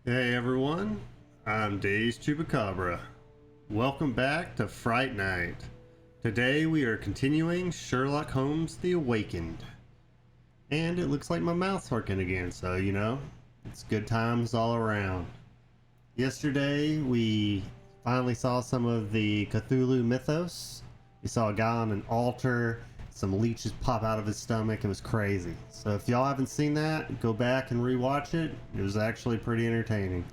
Hey everyone, I'm Days Chupacabra. Welcome back to Fright Night. Today we are continuing Sherlock Holmes The Awakened. And it looks like my mouth's working again, so you know, it's good times all around. Yesterday we finally saw some of the Cthulhu mythos. We saw a guy on an altar, some leeches pop out of his stomach. It was crazy. So if y'all haven't seen that, go back and rewatch it. It was actually pretty entertaining.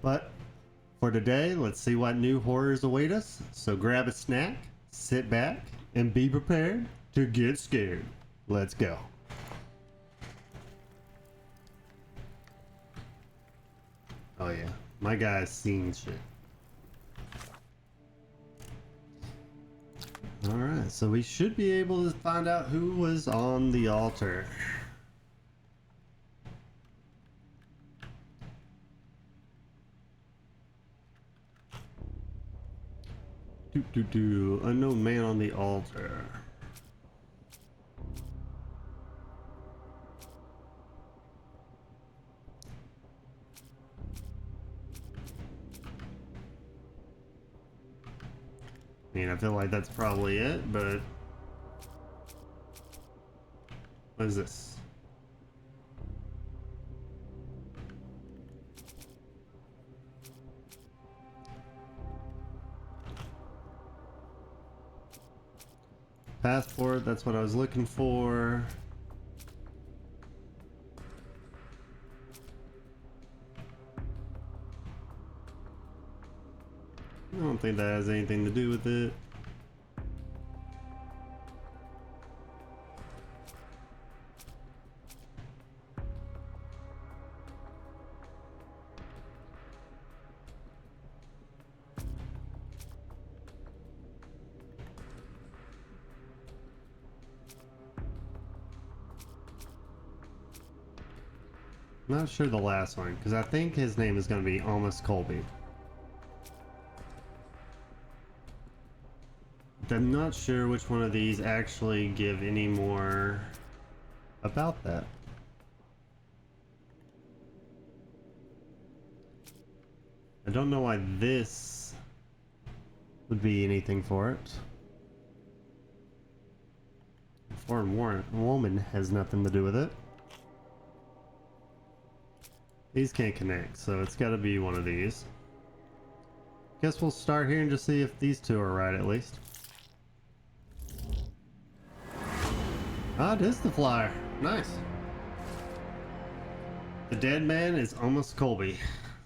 But for today, let's see what new horrors await us. So grab a snack, sit back, and be prepared to get scared. Let's go. Oh yeah, my guy's seen shit. Alright, so we should be able to find out who was on the altar. Unknown man on the altar. I mean, I feel like that's probably it, but... What is this? Passport, that's what I was looking for. I don't think that has anything to do with it. Not sure the last one, because I think his name is going to be Almost Colby. I'm not sure which one of these actually give any more about that. I don't know why this would be anything for it. Foreign woman has nothing to do with it. These can't connect, so it's got to be one of these. Guess we'll start here and just see if these two are right at least. Ah, it is the flyer. Nice. The dead man is Almost Colby.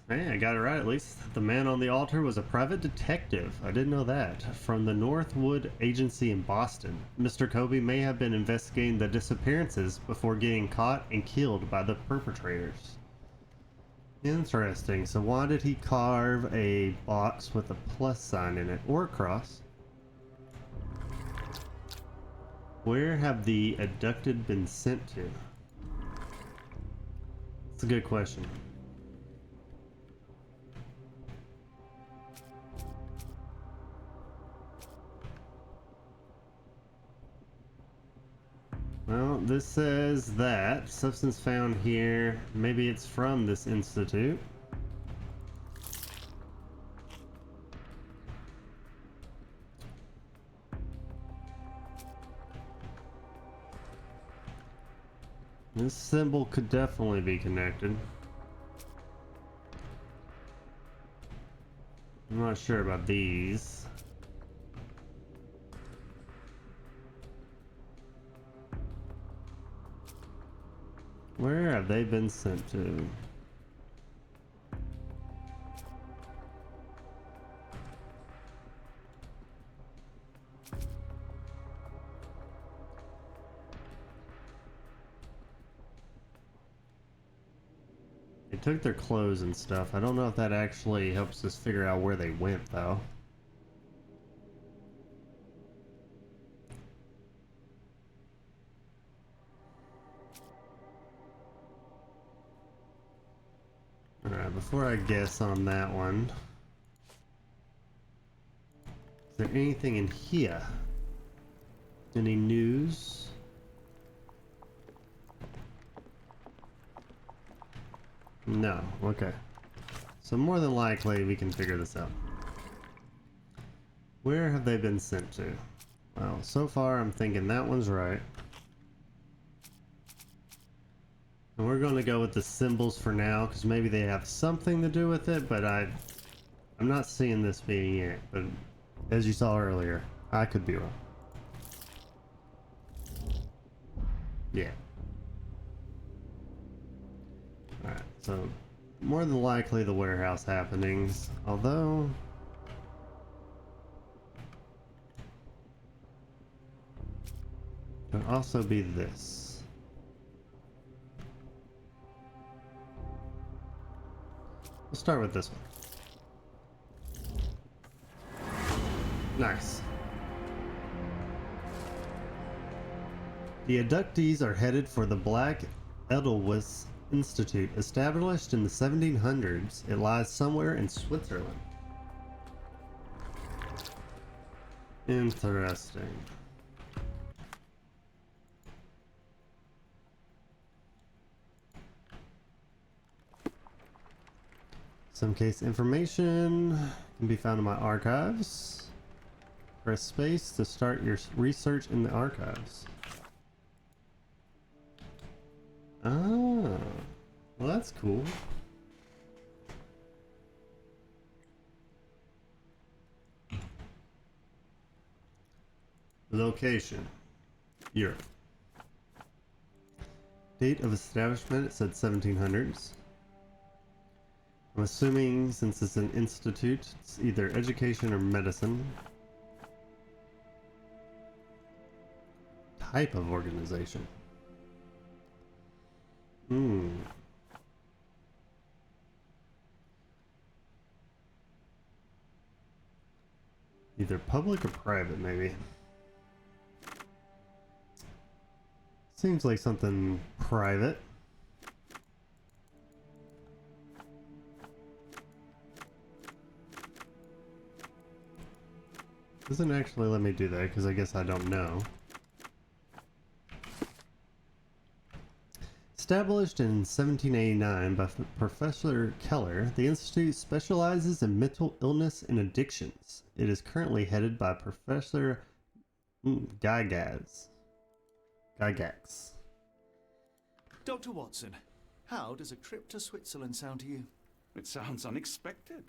Hey, I got it right at least. The man on the altar was a private detective. I didn't know that. From the Northwood Agency in Boston. Mr. Colby may have been investigating the disappearances before getting caught and killed by the perpetrators. Interesting. So why did he carve a box with a plus sign in it, or a cross? Where have the abducted been sent to? That's a good question. Well, this says that substance found here, maybe it's from this institute. This symbol could definitely be connected. I'm not sure about these. Where have they been sent to? They took their clothes and stuff. I don't know if that actually helps us figure out where they went, though. Alright, before I guess on that one, is there anything in here? Any news? No, okay. So more than likely we can figure this out. Where have they been sent to? Well, so far I'm thinking that one's right. And we're going to go with the symbols for now, because maybe they have something to do with it, but I'm not seeing this being it. But as you saw earlier, I could be wrong. Yeah. Alright, so more than likely the warehouse happenings, although it could also be this. We'll start with this one. Nice. The abductees are headed for the Black Edelweiss Institute, established in the 1700s. It lies somewhere in Switzerland. Interesting. Some case information can be found in my archives. Press space to start your research in the archives. Ah, well that's cool. Location, Europe. Date of establishment, it said 1700s. I'm assuming since it's an institute, it's either education or medicine. Type of organization. Either public or private, maybe. Seems like something private. Doesn't actually let me do that because I guess I don't know. Established in 1789 by Professor Keller, the Institute specializes in mental illness and addictions. It is currently headed by Professor Gygax. Dr. Watson, how does a trip to Switzerland sound to you? It sounds unexpected.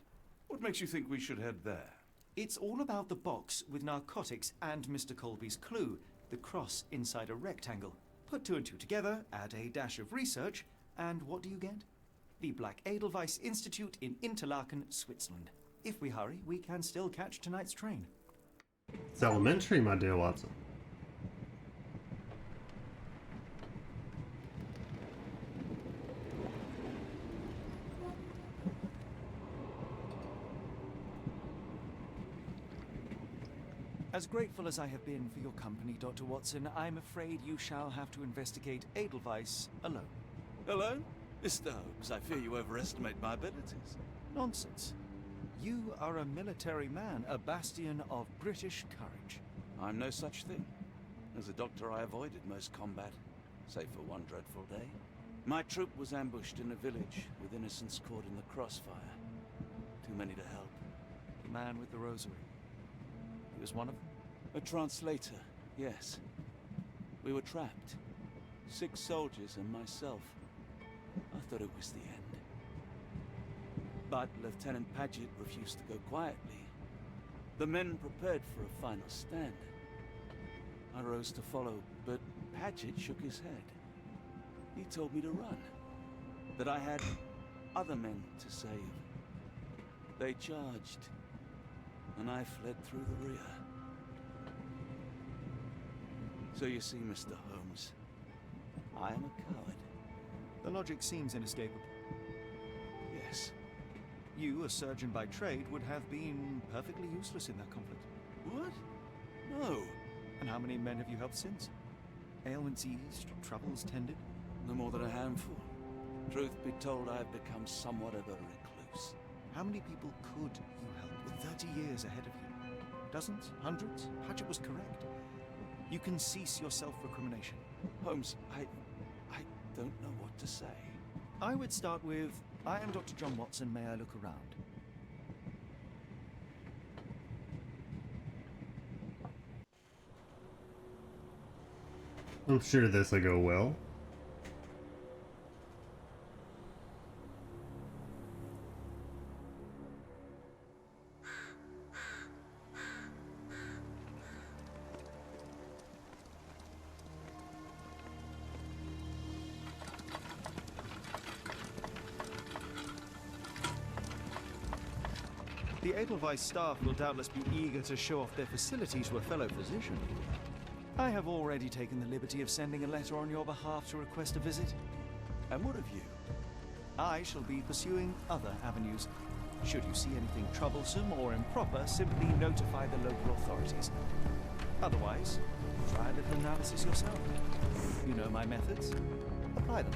What makes you think we should head there? It's all about the box with narcotics and Mr. Colby's clue, the cross inside a rectangle. Put two and two together, add a dash of research, and what do you get? The Black Edelweiss Institute in Interlaken, Switzerland. If we hurry, we can still catch tonight's train. It's elementary, my dear Watson. As grateful as I have been for your company, Dr. Watson, I'm afraid you shall have to investigate Edelweiss alone. Hello? Mr. Holmes, I fear you overestimate my abilities. Nonsense. You are a military man, a bastion of British courage. I'm no such thing. As a doctor, I avoided most combat, save for one dreadful day. My troop was ambushed in a village with innocents caught in the crossfire. Too many to help. The man with the rosary. He was one of them? A translator, yes. We were trapped. 6 soldiers and myself. I thought it was the end. But Lieutenant Paget refused to go quietly. The men prepared for a final stand. I rose to follow, but Paget shook his head. He told me to run. That I had other men to save. They charged, and I fled through the rear. So you see, Mr. Holmes, I am a coward. The logic seems inescapable. Yes. You, a surgeon by trade, would have been perfectly useless in that conflict. What? No. And how many men have you helped since? Ailments eased, troubles tended? No more than a handful. Truth be told, I have become somewhat of a recluse. How many people could you help with 30 years ahead of you? Dozens? Hundreds? Paget was correct. You can cease your self-recrimination. Holmes, I don't know what to say. I would start with I am Dr. John Watson. May I look around? I'm sure this'll go well. The Edelweiss staff will doubtless be eager to show off their facility to a fellow physician. I have already taken the liberty of sending a letter on your behalf to request a visit. And what of you? I shall be pursuing other avenues. Should you see anything troublesome or improper, simply notify the local authorities. Otherwise, try a little analysis yourself. You know my methods. Apply them.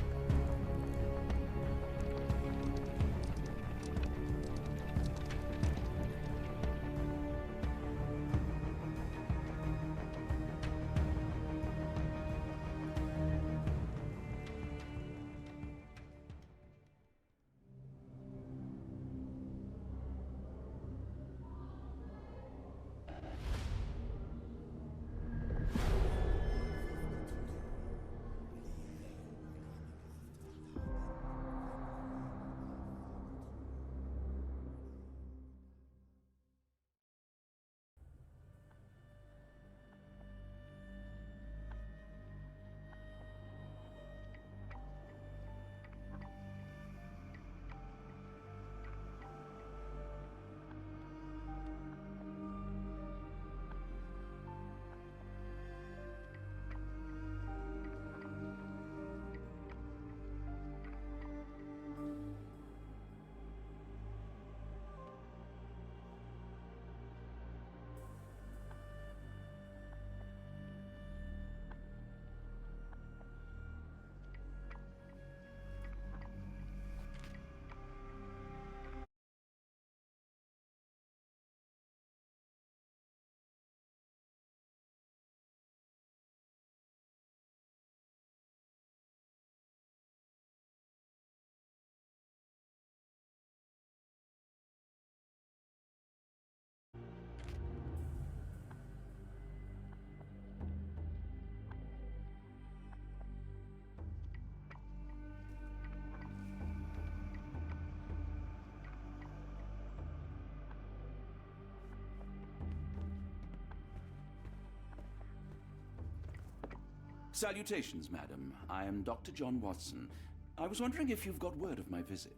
Salutations, madam. I am Dr. John Watson. I was wondering if you've got word of my visit.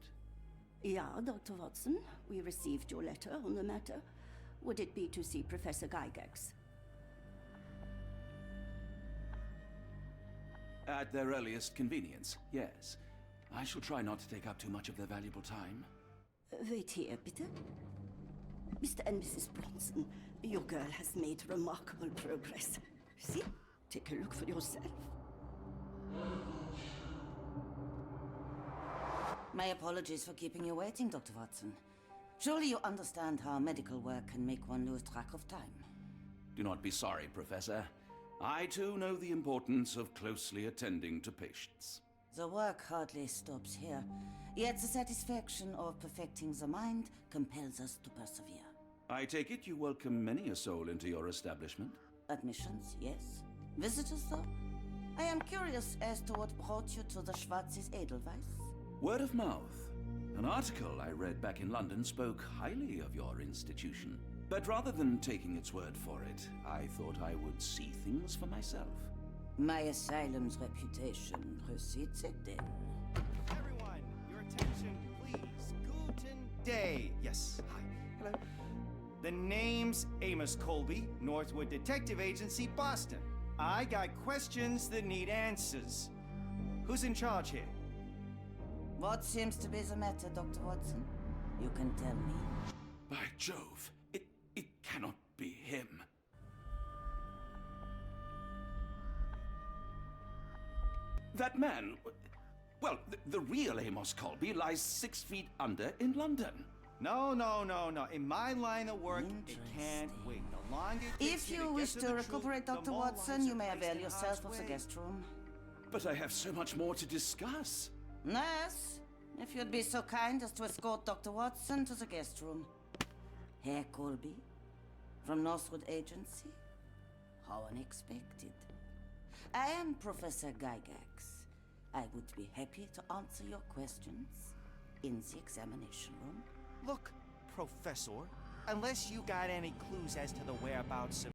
Yeah, Dr. Watson. We received your letter on the matter. Would it be to see Professor Gygax? At their earliest convenience, yes. I shall try not to take up too much of their valuable time. Wait here, bitte. Mr. and Mrs. Bronson, your girl has made remarkable progress. See? Take a look for yourself. My apologies for keeping you waiting, Dr. Watson. Surely you understand how medical work can make one lose track of time. Do not be sorry, Professor. I too know the importance of closely attending to patients. The work hardly stops here, yet the satisfaction of perfecting the mind compels us to persevere. I take it you welcome many a soul into your establishment? Admissions, yes. Visitors, though? I am curious as to what brought you to the Schwarzes Edelweiss. Word of mouth. An article I read back in London spoke highly of your institution. But rather than taking its word for it, I thought I would see things for myself. My asylum's reputation precedes it, then. Everyone, your attention, please. Guten Day. Yes, hi. Hello. The name's Amos Colby, Northwood Detective Agency, Boston. I got questions that need answers. Who's in charge here? What seems to be the matter, Dr. Watson? You can tell me. By Jove, it cannot be him. That man, well, the real Amos Colby lies 6 feet under in London. No. In my line of work, it can't wait. The longer it takes If you you to wish get to to the recuperate, truth, the Dr. more Watson, lives you are may placed avail in yourself harm's of the way. guest room. But I have so much more to discuss. Nurse, If you'd be so kind as to escort Dr. Watson to the guest room. Herr Colby, from Northwood Agency? How unexpected. I am Professor Gygax. I would be happy to answer your questions in the examination room. Look, Professor, unless you got any clues as to the whereabouts of...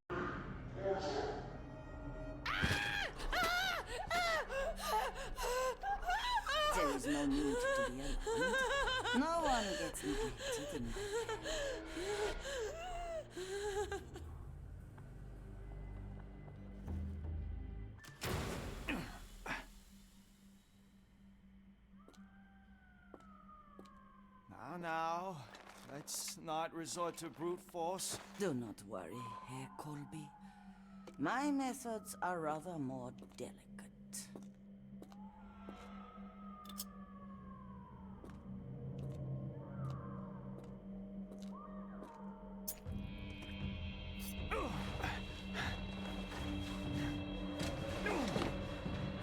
There is no need to be alarmed. No one gets neglected in Now, let's not resort to brute force. Do not worry, Herr Colby. My methods are rather more delicate.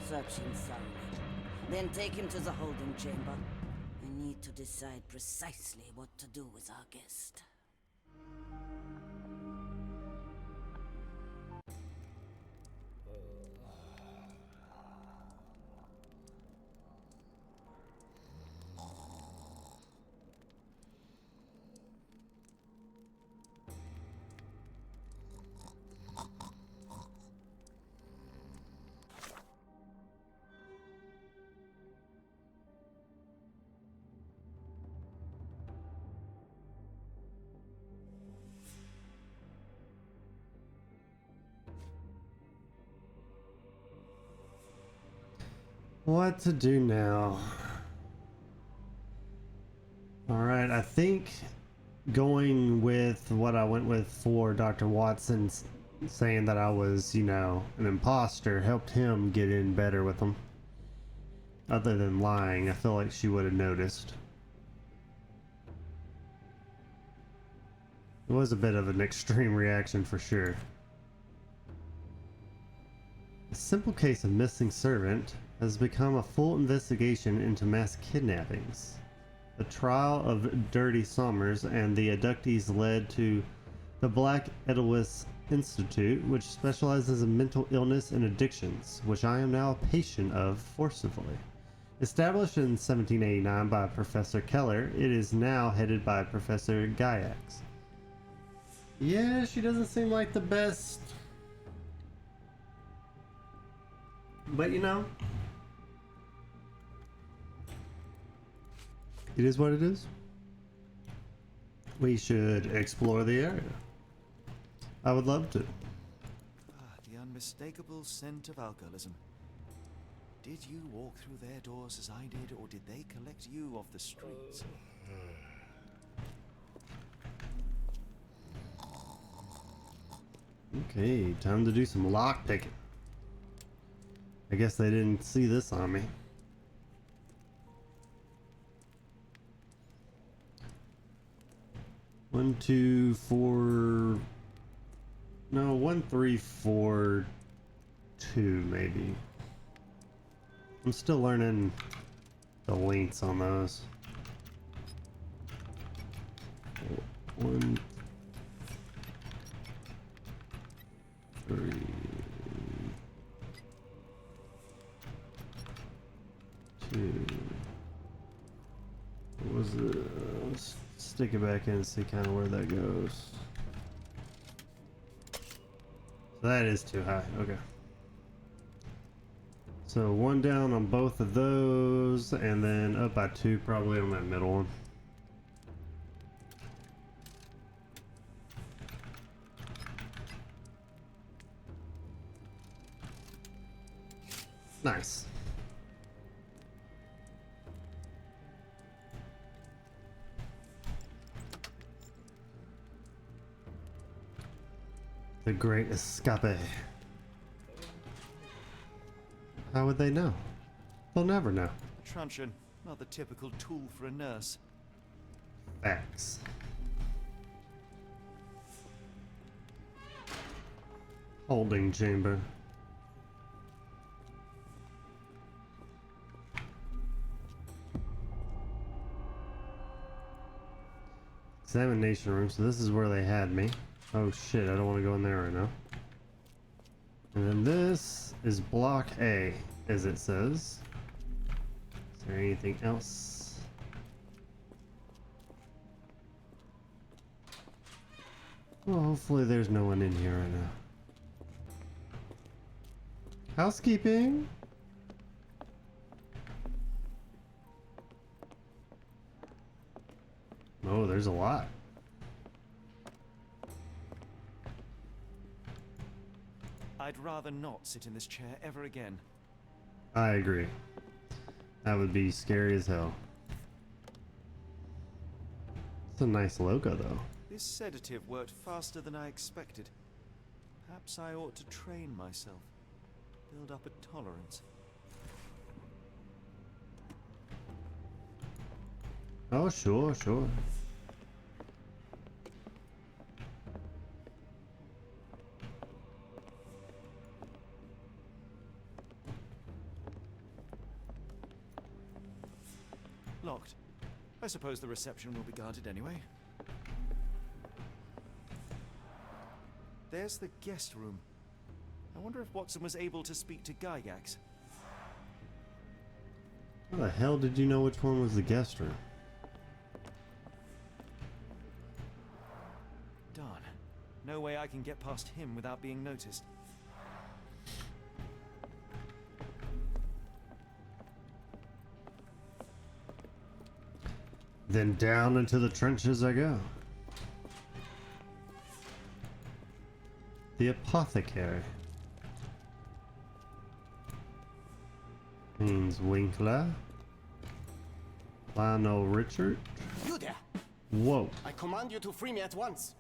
Search him thoroughly. Then take him to the holding chamber. I need to decide precisely what to do with our guest. What to do now? Alright, I think going with what I went with for Dr. Watson saying that I was, you know, an imposter helped him get in better with them. Other than lying, I feel like she would have noticed. It was a bit of an extreme reaction for sure. A simple case of missing servant has become a full investigation into mass kidnappings. The trial of Dirty Summers and the abductees led to the Black Edelweiss Institute, which specializes in mental illness and addictions, which I am now a patient of forcibly. Established in 1789 by Professor Keller, it is now headed by Professor Gygax. Yeah, she doesn't seem like the best. But you know, it is what it is. We should explore the area. I would love to. The unmistakable scent of alcoholism. Did you walk through their doors as I did, or did they collect you off the streets? Okay, time to do some lockpicking. I guess they didn't see this on me. One, two, four. No, 1, 3, 4, 2, maybe. I'm still learning the lengths on those. 1, 3. What was it? Let's stick it back in and see kind of where that goes. So that is too high. Okay. So 1 down on both of those, and then up by 2 probably on that middle one. Nice. The Great Escape. How would they know? They'll never know. A truncheon, not the typical tool for a nurse. Facts. Holding chamber. Examination room, so this is where they had me. Oh shit, I don't want to go in there right now. And then this is block A, as it says. Is there anything else? Well, hopefully there's no one in here right now. Housekeeping? Oh, there's a lot. I'd rather not sit in this chair ever again. I agree. That would be scary as hell. It's a nice logo, though. This sedative worked faster than I expected. Perhaps I ought to train myself. Build up a tolerance. Oh, sure, sure. Locked. I suppose the reception will be guarded anyway. There's the guest room. I wonder if Watson was able to speak to Gygax. How the hell did you know which one was the guest room? Darn. No way I can get past him without being noticed. Then down into the trenches I go. The apothecary. Means Winkler. Lionel Richard. You there! Whoa. I command you to free me at once.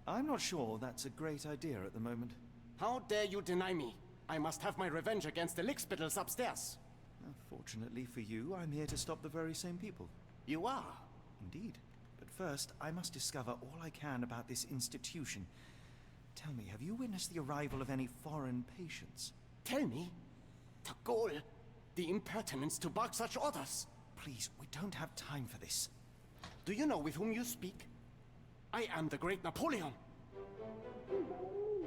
I'm not sure that's a great idea at the moment. How dare you deny me? I must have my revenge against the lickspittles upstairs. Fortunately for you, I'm here to stop the very same people. You are? Indeed. But first, I must discover all I can about this institution. Tell me, have you witnessed the arrival of any foreign patients? Tell me. The goal. The impertinence to bark such orders. Please, we don't have time for this. Do you know with whom you speak? I am the great Napoleon.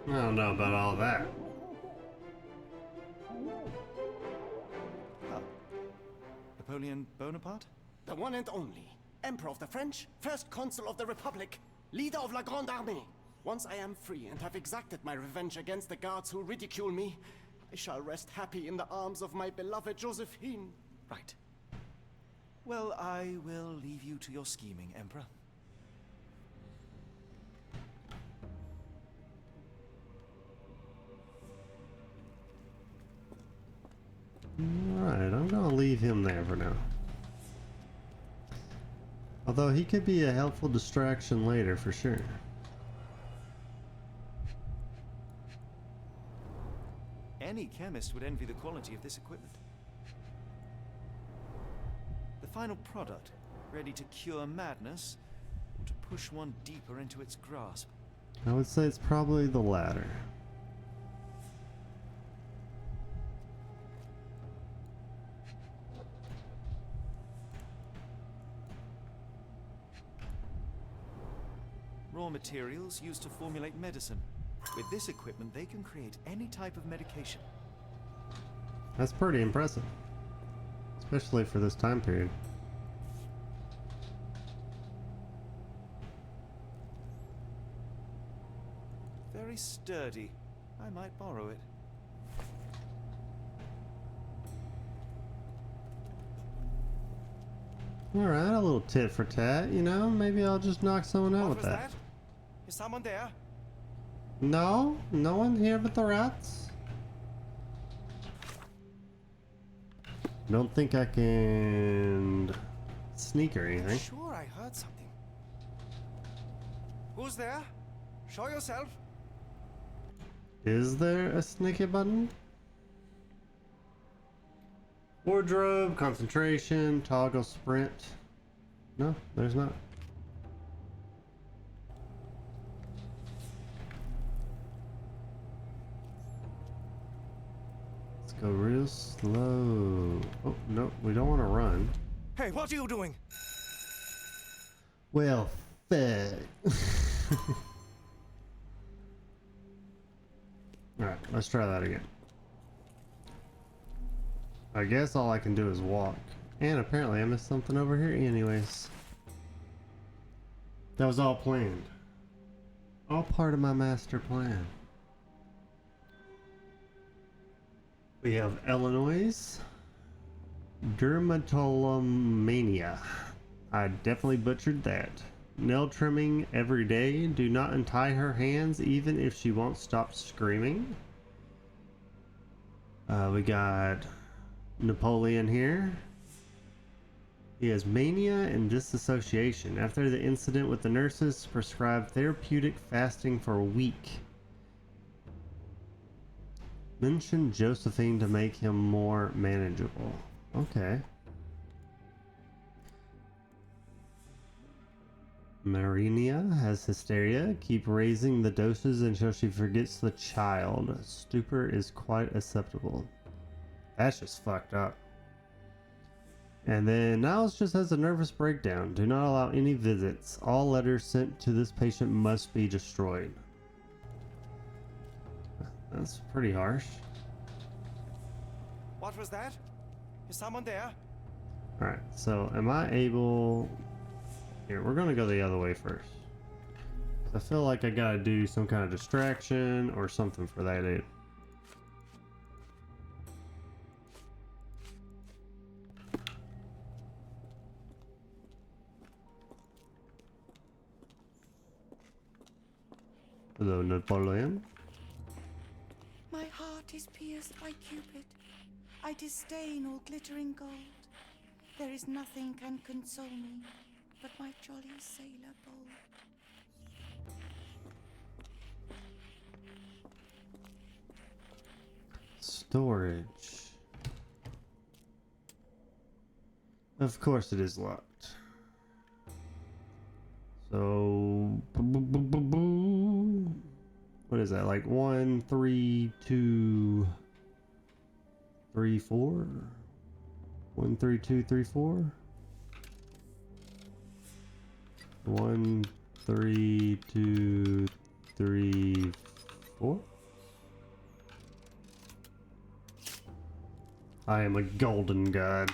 I don't know about all that. Ah. Napoleon Bonaparte? The one and only. Emperor of the French, first consul of the Republic, leader of La Grande Armée. Once I am free and have exacted my revenge against the guards who ridicule me, I shall rest happy in the arms of my beloved Josephine. Right. Well, I will leave you to your scheming, Emperor. Alright, I'm gonna leave him there for now. Although he could be a helpful distraction later for sure. Any chemist would envy the quality of this equipment. The final product, ready to cure madness, or to push one deeper into its grasp. I would say it's probably the latter. Raw materials used to formulate medicine. With this equipment, they can create any type of medication. That's pretty impressive. Especially for this time period. Very sturdy. I might borrow it. Alright, a little tit for tat, you know? Maybe I'll just knock someone out What with was that. that? Is someone there? No? No one here but the rats? Don't think I can sneak or I'm anything. sure I heard something. Who's there? Show yourself. Is there a sneaky button? Wardrobe, concentration, toggle sprint. No, there's not. Let's go real slow. Oh, no, we don't want to run. Hey, what are you doing? Well, fuck? Alright, let's try that again. I guess all I can do is walk. And apparently I missed something over here anyways. That was all planned. All part of my master plan. We have Illinois. Dermatillomania. I definitely butchered that. Nail trimming every day. Do not untie her hands even if she won't stop screaming. We got Napoleon here. He has mania and disassociation. After the incident with the nurses, prescribed therapeutic fasting for a week. Mention Josephine to make him more manageable. Okay. Marinia has hysteria. Keep raising the doses until she forgets the child. Stupor is quite acceptable. That's just fucked up. And then Niles just has a nervous breakdown. Do not allow any visits. All letters sent to this patient must be destroyed. That's pretty harsh. What was that? Is someone there? Alright, so am I able... Here, we're gonna go the other way first. I feel like I gotta do some kind of distraction or something for that dude. Hello, Napoleon. My heart is pierced by Cupid. I disdain all glittering gold. There is nothing can console me but my jolly sailor bold. Storage. Of course it is locked. So... What is that? Like 1, 3, 2, 3, 4? 1, 3, 2, 3, 4? 1, 3, 2, 3, 4? I am a golden god.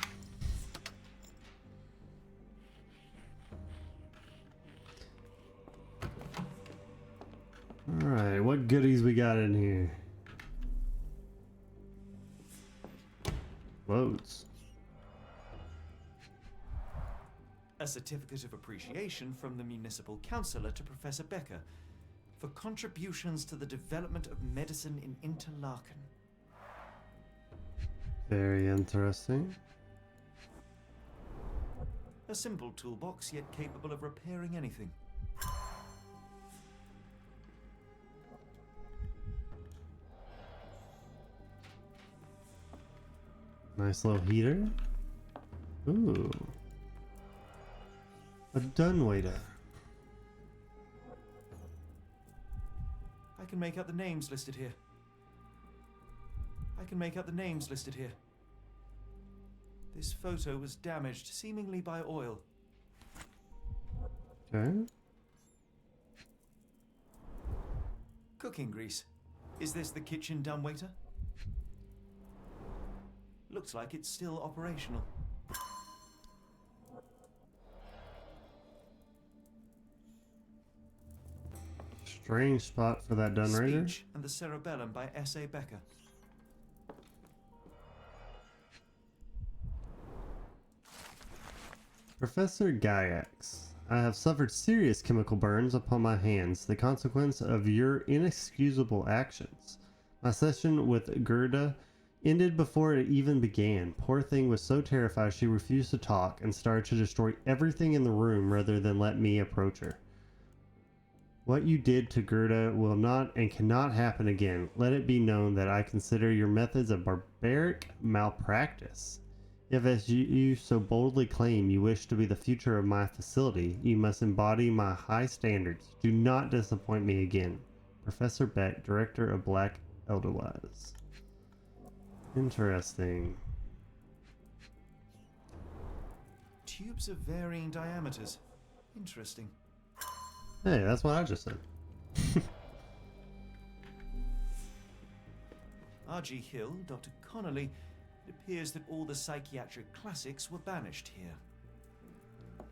Alright, what goodies we got in here? Loads. A certificate of appreciation from the municipal councillor to Professor Becker for contributions to the development of medicine in Interlaken. Very interesting. A simple toolbox, yet capable of repairing anything. Nice little heater. Ooh. A dumbwaiter. I can make out the names listed here. This photo was damaged, seemingly by oil. Okay. Cooking grease. Is this the kitchen dumbwaiter? Looks like it's still operational. Strange spot for that dunrater. Speech and the Cerebellum by S.A. Becker. Professor Gaiax, I have suffered serious chemical burns upon my hands, the consequence of your inexcusable actions. My session with Gerda ended before it even began. Poor thing was so terrified she refused to talk and started to destroy everything in the room rather than let me approach her. What you did to Gerda will not and cannot happen again. Let it be known that I consider your methods a barbaric malpractice. If, as you so boldly claim, you wish to be the future of my facility, you must embody my high standards. Do not disappoint me again. Professor Beck, Director of Black Edelweiss. Interesting. Tubes of varying diameters. Interesting. Hey, that's what I just said. R.G. Hill, Dr. Connolly, it appears that all the psychiatric classics were banished here.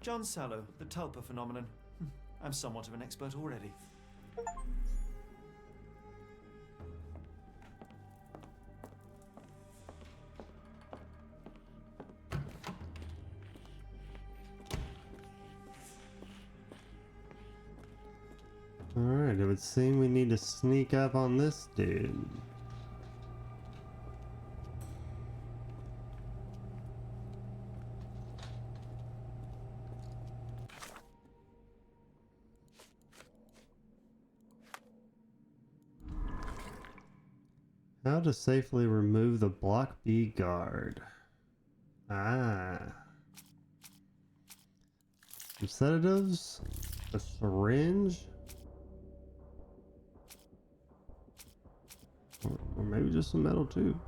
John Sallow, the tulpa phenomenon. I'm somewhat of an expert already. Alright, it would seem we need to sneak up on this dude. How to safely remove the Block B guard. Ah. Some sedatives, a syringe, or maybe just some metal tubes.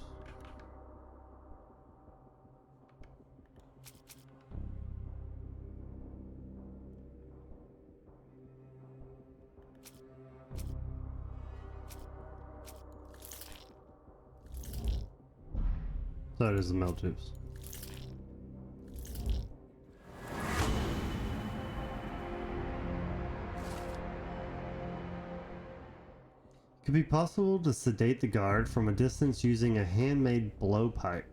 So it is the metal tubes. Could be possible to sedate the guard from a distance using a handmade blowpipe.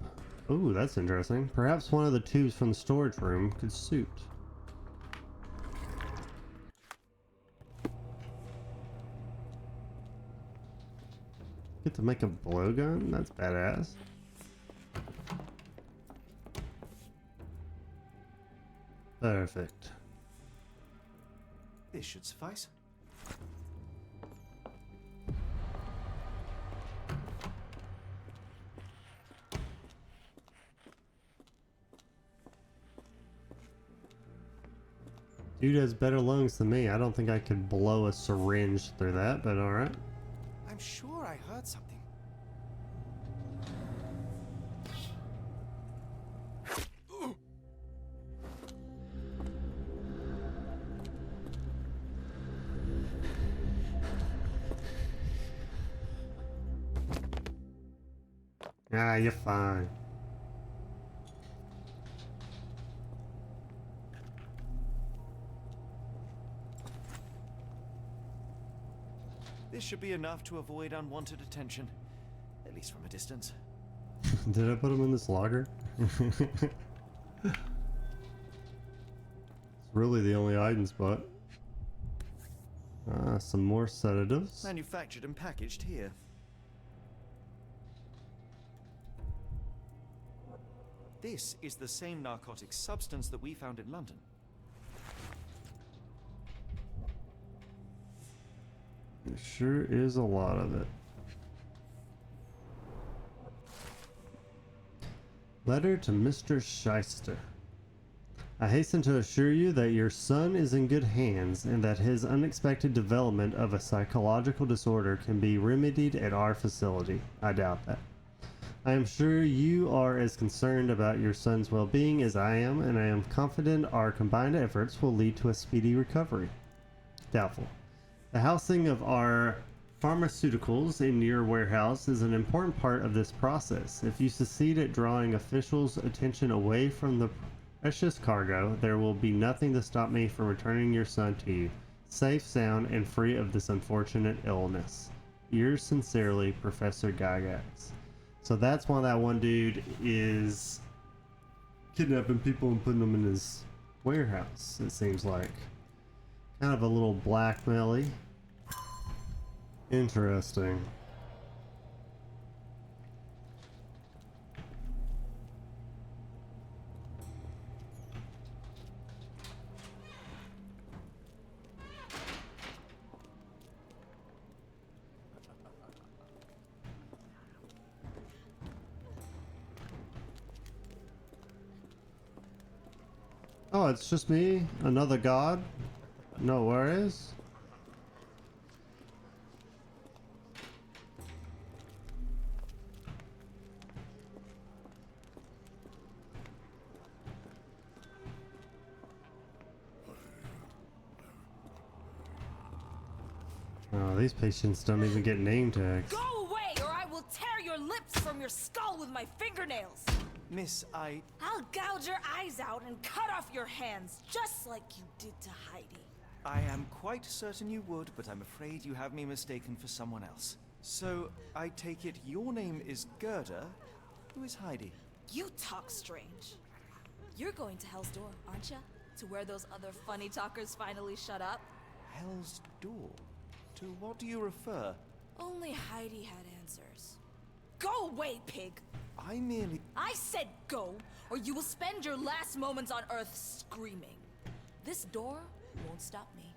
Ooh, that's interesting. Perhaps one of the tubes from the storage room could suit. Get to make a blowgun? That's badass. Perfect. This should suffice. Dude has better lungs than me. I don't think I could blow a syringe through that, but alright. I'm sure I heard something. Ah, you're fine. This should be enough to avoid unwanted attention, at least from a distance. Did I put him in this locker? It's really the only hiding spot. Ah, some more sedatives. Manufactured and packaged here. This is the same narcotic substance that we found in London. There sure is a lot of it. Letter to Mr. Shyster. I hasten to assure you that your son is in good hands and that his unexpected development of a psychological disorder can be remedied at our facility. I doubt that. I am sure you are as concerned about your son's well-being as I am, and I am confident our combined efforts will lead to a speedy recovery. Doubtful. The housing of our pharmaceuticals in your warehouse is an important part of this process. If you succeed at drawing officials' attention away from the precious cargo, there will be nothing to stop me from returning your son to you, safe, sound, and free of this unfortunate illness. Yours sincerely, Professor Gygax. So that's why that one dude is kidnapping people and putting them in his warehouse, it seems like. Kind of a little blackmail-y. Interesting. Oh, it's just me? Another god? No worries. Oh, these patients don't even get name tags. Go away, or I will tear your lips from your skull with my fingernails. Miss, I'll gouge your eyes out and cut off your hands, just like you did to Heidi. I am quite certain you would, but I'm afraid you have me mistaken for someone else. So, I take it your name is Gerda. Who is Heidi? You talk strange. You're going to Hell's Door, aren't ya? To where those other funny talkers finally shut up? Hell's Door? To what do you refer? Only Heidi had answers. Go away, pig! I said go, or you will spend your last moments on Earth screaming. This door won't stop me.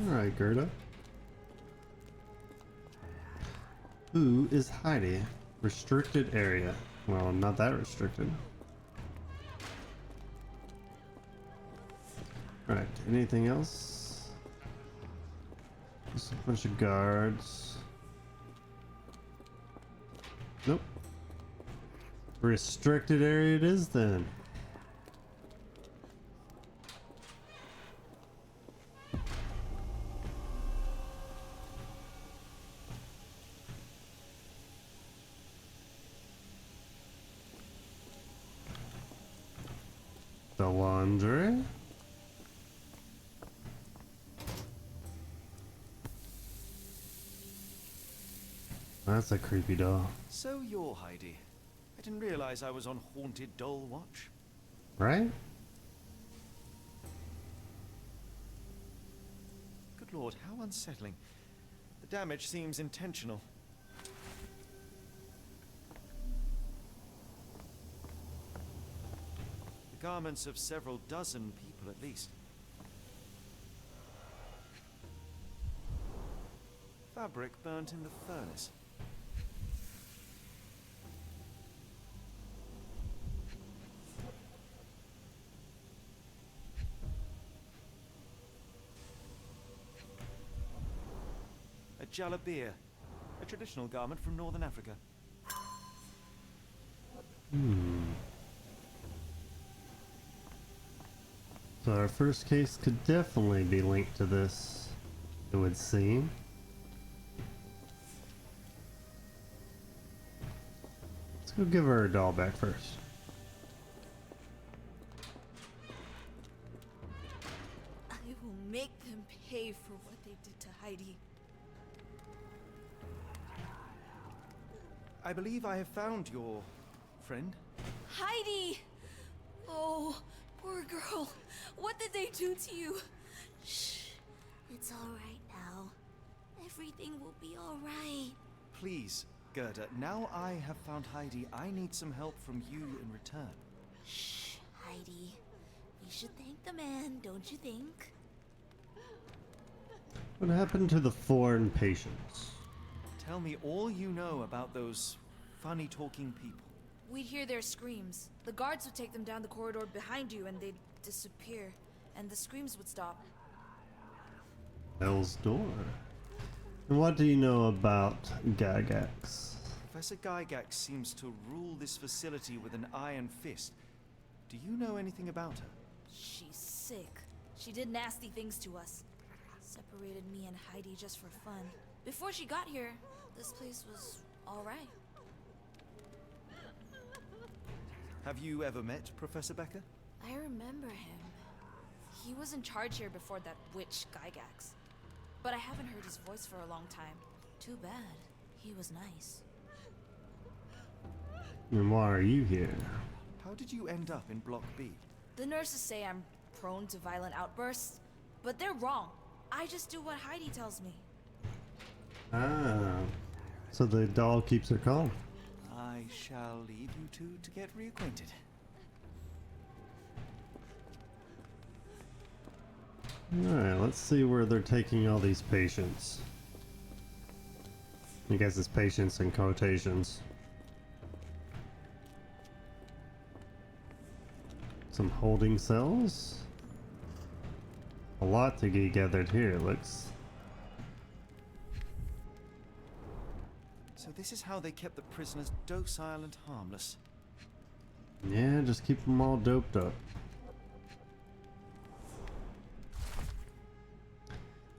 Alright, Gerda. Who is Heidi? Restricted area. Well, not that restricted. Alright, anything else? Just a bunch of guards. Nope. Restricted area it is then. The laundry. That's a creepy doll. So you're Heidi. I didn't realize I was on Haunted Doll Watch. Right? Good lord, how unsettling. The damage seems intentional. The garments of several dozen people at least. Fabric burnt in the furnace. A jalabia, a traditional garment from northern Africa. So our first case could definitely be linked to this, it would seem. Let's go give her doll back first. I will make them pay for what they did to Heidi. I believe I have found your friend. Heidi! Oh, poor girl. What did they do to you? Shh. It's all right now. Everything will be all right. Please, Gerda, now I have found Heidi, I need some help from you in return. Shh, Heidi. We should thank the man, don't you think? What happened to the foreign patients? Tell me all you know about those funny talking people. We'd hear their screams. The guards would take them down the corridor behind you and they'd disappear. And the screams would stop. Hell's Door. And what do you know about Gygax? Professor Gygax seems to rule this facility with an iron fist. Do you know anything about her? She's sick. She did nasty things to us. Separated me and Heidi just for fun. Before she got here, this place was all right. Have you ever met Professor Becker? I remember him. He was in charge here before that witch Gygax. But I haven't heard his voice for a long time. Too bad. He was nice. And why are you here? How did you end up in Block B? The nurses say I'm prone to violent outbursts, but they're wrong. I just do what Heidi tells me. Ah, so the doll keeps her calm. I shall leave you two to get reacquainted. Alright, let's see where they're taking all these patients. I guess it's patients in quotations. Some holding cells. A lot to get gathered here, it looks. So this is how they kept the prisoners docile and harmless. Yeah, just keep them all doped up.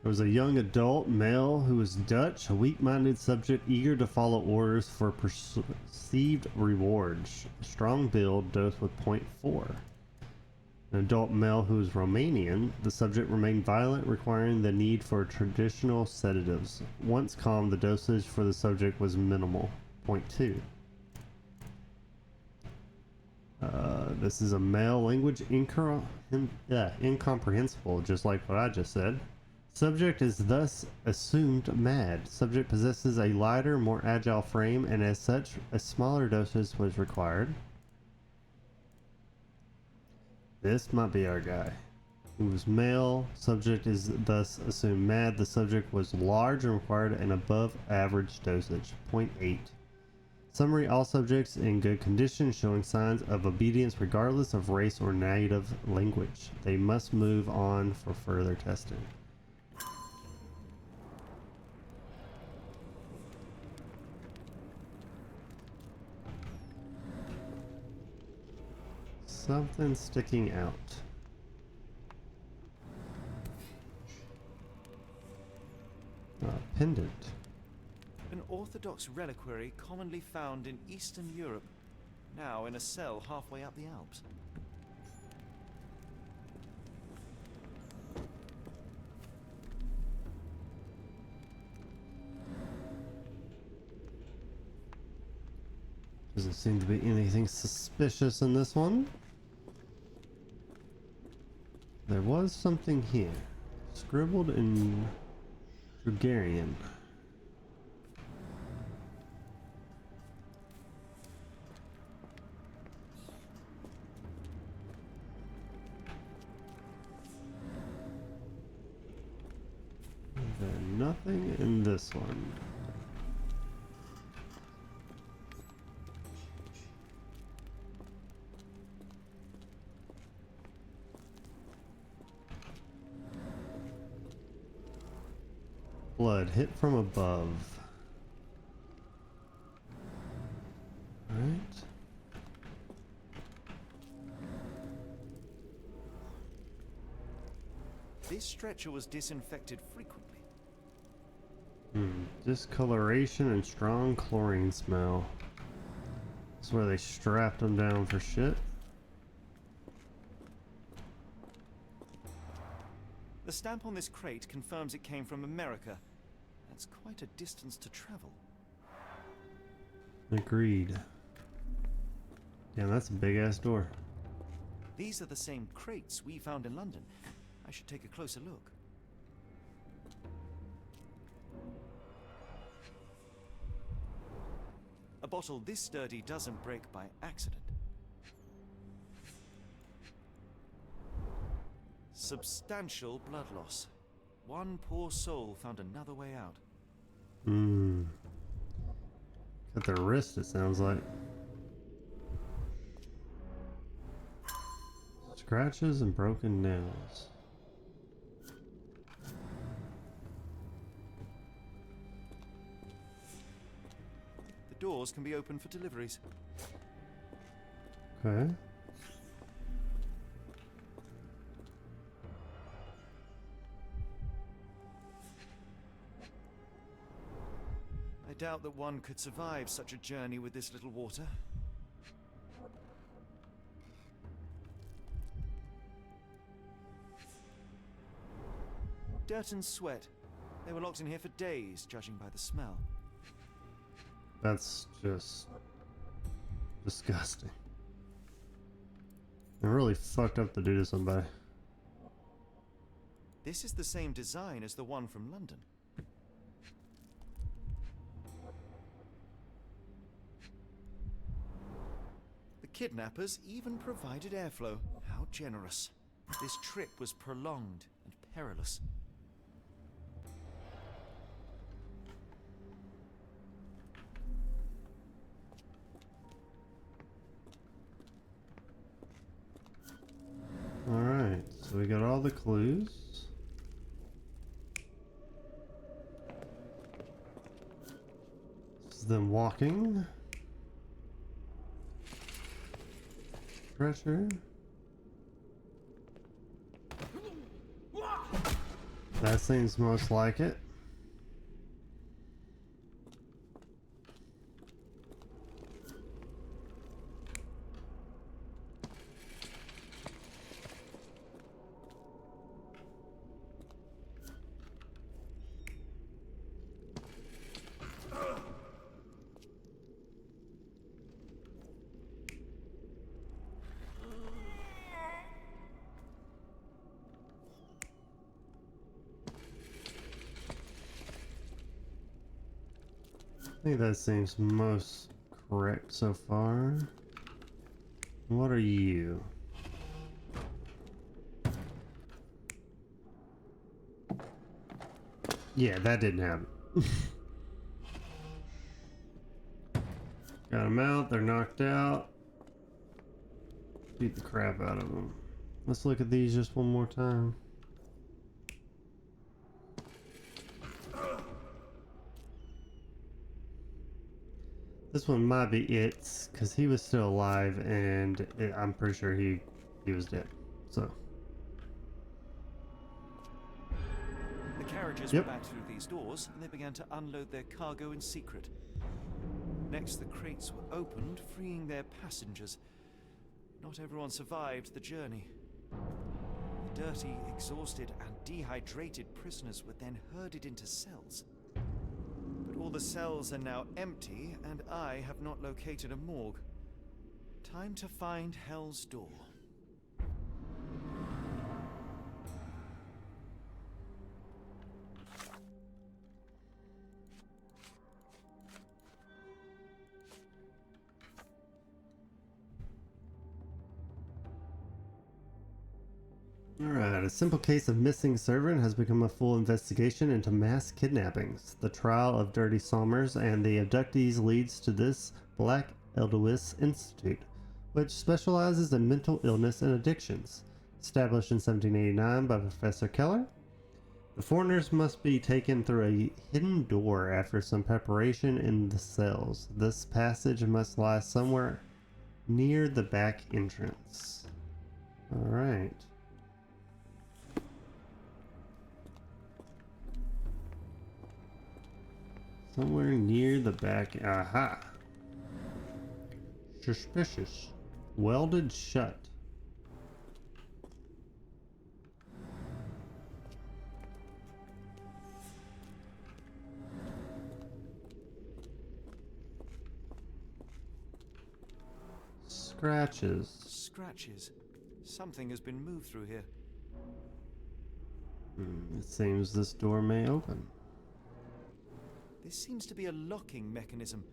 There was a young adult male who was Dutch, a weak-minded subject eager to follow orders for perceived rewards. Strong build, dose with .4. An adult male who was Romanian, the subject remained violent, requiring the need for traditional sedatives. Once calm, the dosage for the subject was minimal, .2. This is a male, language incomprehensible, just like what I just said. Subject is thus assumed mad. Subject possesses a lighter, more agile frame, and as such, a smaller dosage was required. This might be our guy. He was male. Subject is thus assumed mad. The subject was large and required an above average dosage, .8. Summary: all subjects in good condition, showing signs of obedience regardless of race or native language. They must move on for further testing. Something sticking out. Pendant. An Orthodox reliquary commonly found in Eastern Europe, now in a cell halfway up the Alps. Doesn't seem to be anything suspicious in this one. There was something here, scribbled in Bulgarian. And nothing in this one. Blood hit from above. Right. This stretcher was disinfected frequently. Discoloration and strong chlorine smell. That's where they strapped them down for shit. The stamp on this crate confirms it came from America. That's quite a distance to travel. Agreed. Damn, that's a big ass door. These are the same crates we found in London. I should take a closer look. A bottle this sturdy doesn't break by accident. Substantial blood loss. One poor soul found another way out. Cut their wrist, it sounds like. Scratches and broken nails. The doors can be opened for deliveries. Okay. I doubt that one could survive such a journey with this little water. Dirt and sweat. They were locked in here for days, judging by the smell. That's just disgusting. They really fucked up to do to somebody. This is the same design as the one from London. The kidnappers even provided airflow. How generous. This trip was prolonged and perilous. Alright, so we got all the clues. This is them walking. stretcher. That seems most like it. I think that seems most correct so far. What are you? Yeah, that didn't happen. Got them out, they're knocked out. Beat the crap out of them. Let's look at these just one more time. This one might be it, because he was still alive, and I'm pretty sure he was dead. So. The carriages Yep. were back through these doors, and they began to unload their cargo in secret. Next, the crates were opened, freeing their passengers. Not everyone survived the journey. The dirty, exhausted, and dehydrated prisoners were then herded into cells. But all the cells are now empty, and I have not located a morgue. Time to find Hell's Door. Alright, a simple case of missing servant has become a full investigation into mass kidnappings. The trial of Dirty Somers and the abductees leads to this Black Eldowis Institute, which specializes in mental illness and addictions. Established in 1789 by Professor Keller, the foreigners must be taken through a hidden door after some preparation in the cells. This passage must lie somewhere near the back entrance. Alright. Somewhere near the back. Aha. Suspicious. Welded shut. Scratches. Scratches. Something has been moved through here. It seems this door may open. This seems to be a locking mechanism.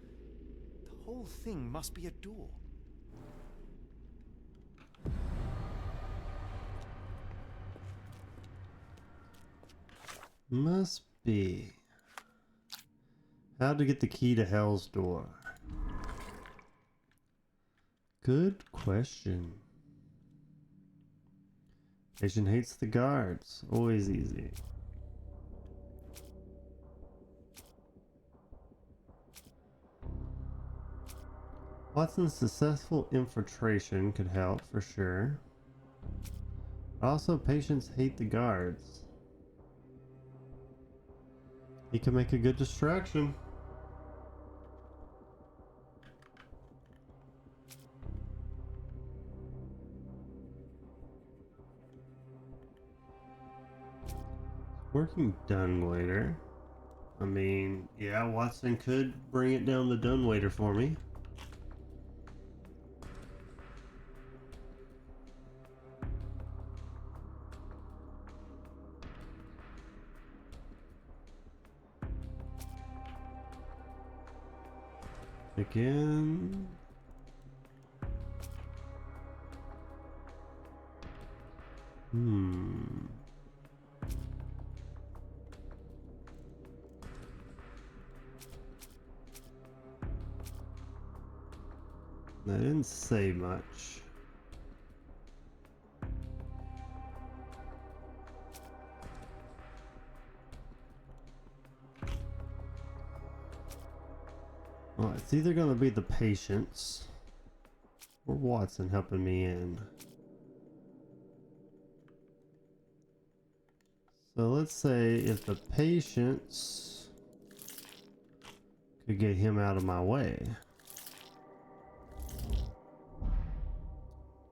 The whole thing must be a door. Must be. How to get the key to Hell's Door? Good question. Patient hates the guards. Always easy. Watson's successful infiltration could help for sure. Also, patients hate the guards. He could make a good distraction. Working dumbwaiter. I mean, yeah, Watson could bring it down the dumbwaiter for me. Again. That didn't say much. Well, it's either going to be the patients, Or Watson helping me in. So let's say if the patients could get him out of my way.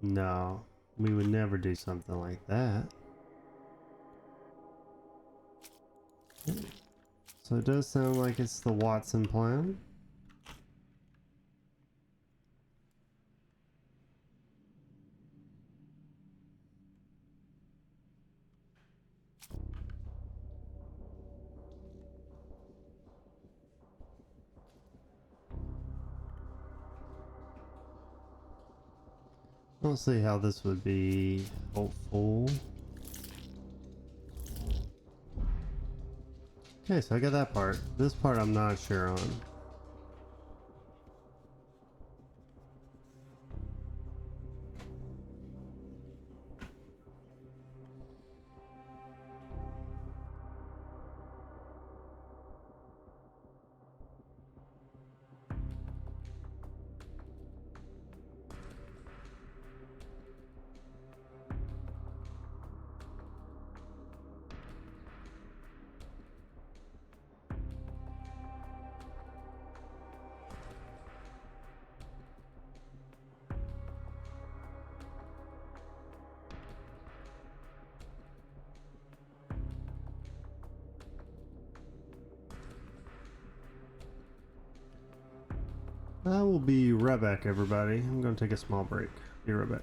No, we would never do something like that. Okay. So it does sound like it's the Watson plan. I'll see how this would be helpful. Okay, so I got that part. This part I'm not sure on. I will be right back, everybody. I'm going to take a small break. Be right back.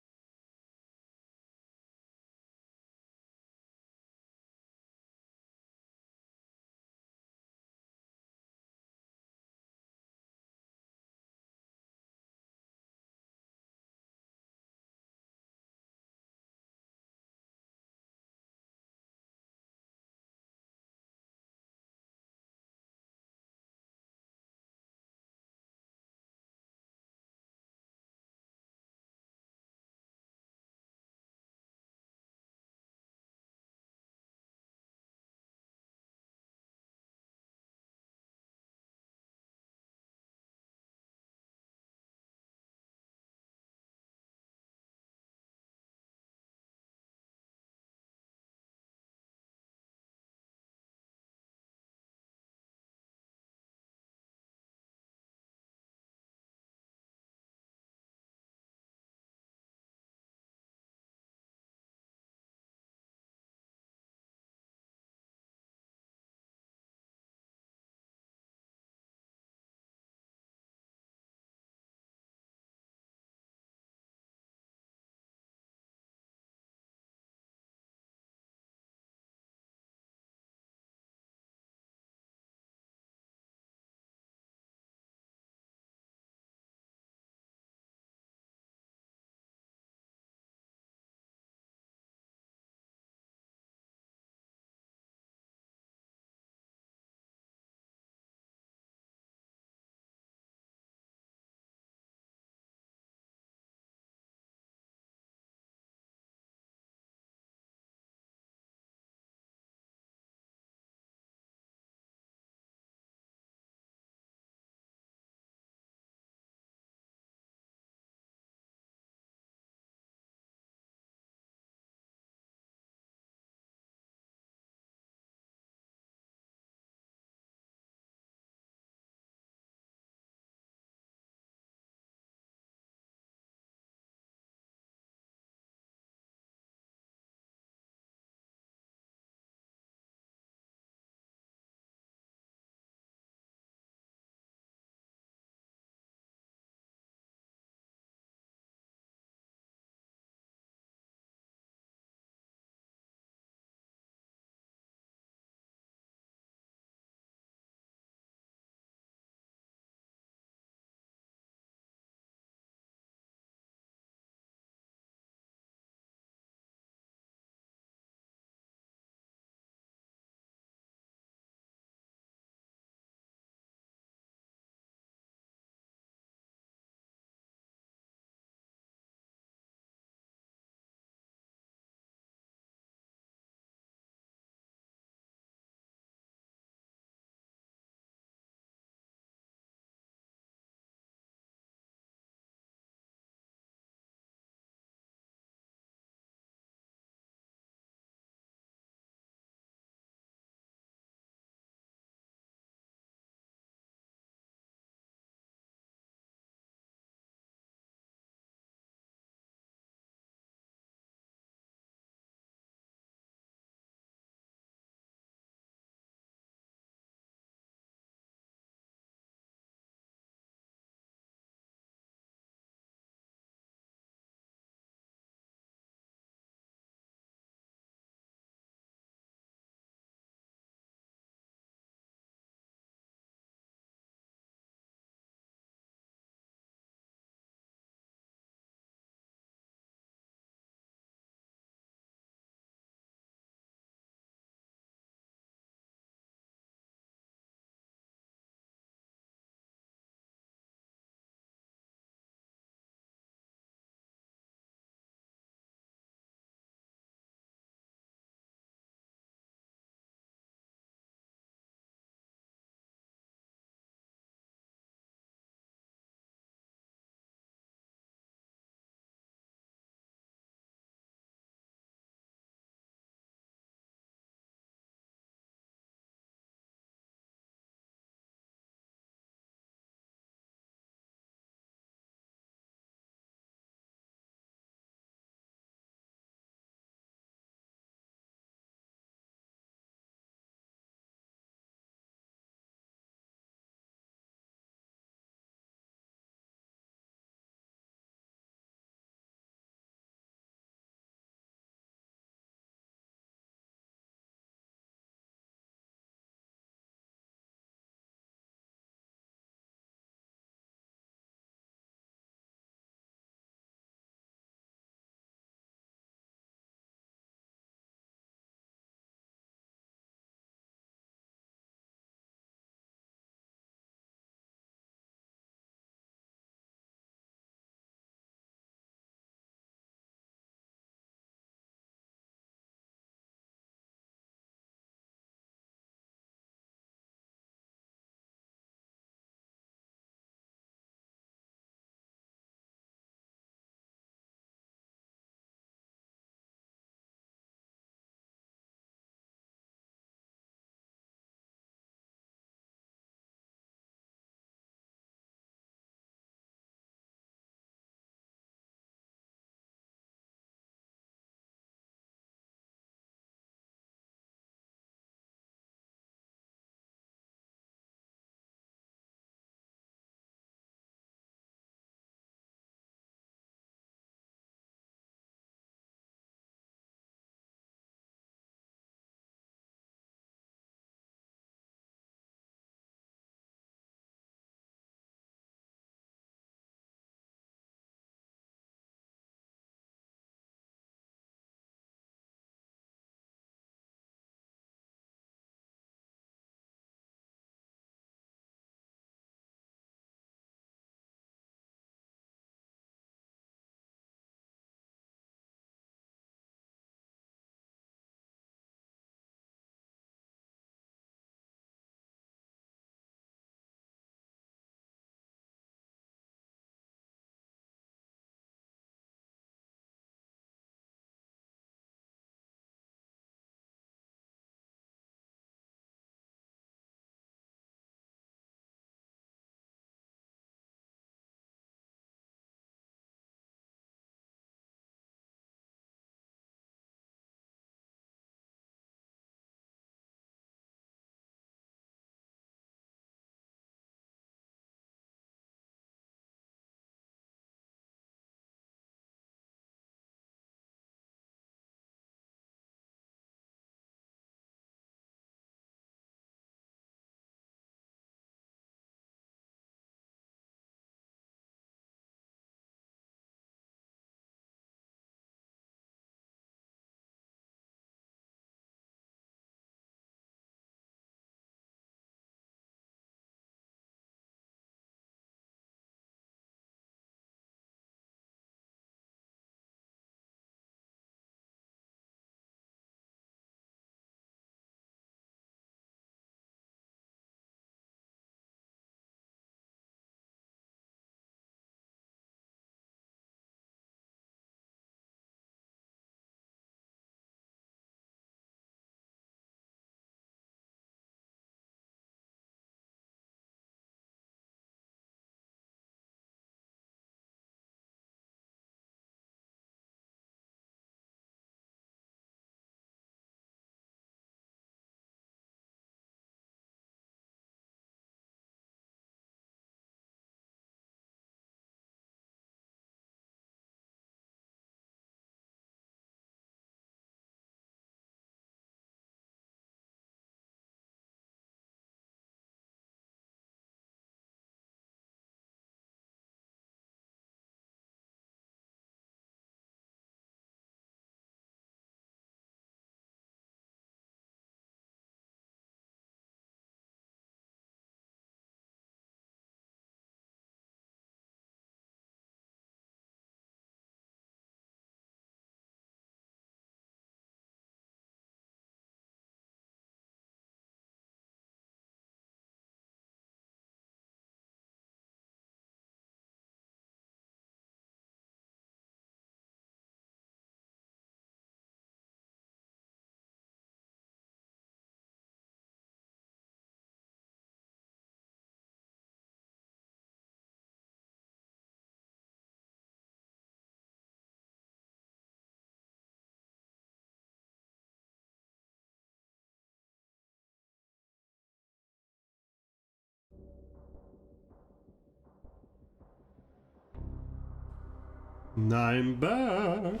I'm back.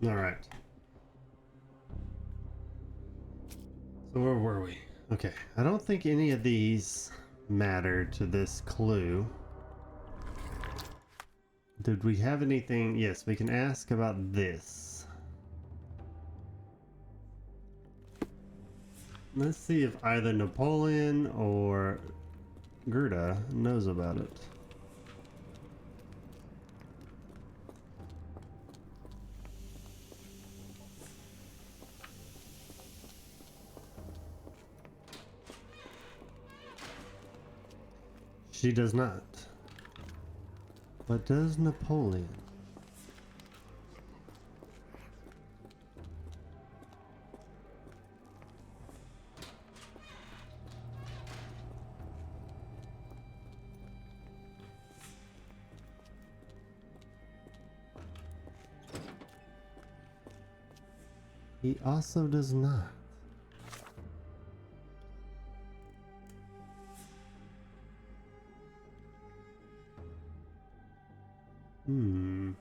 All right. So where were we? Okay, I don't think any of these matter to this clue. Did we have anything? Yes, we can ask about this. Let's see if either Napoleon or Gerda knows about it. She does not. But does Napoleon? He also does not. Hmm.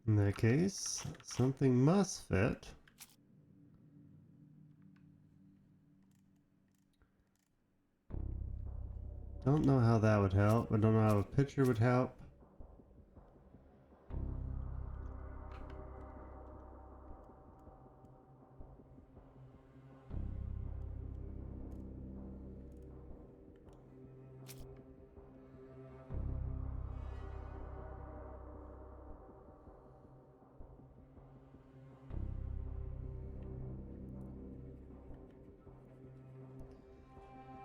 In that case, something must fit. Don't know how that would help. I don't know how a picture would help.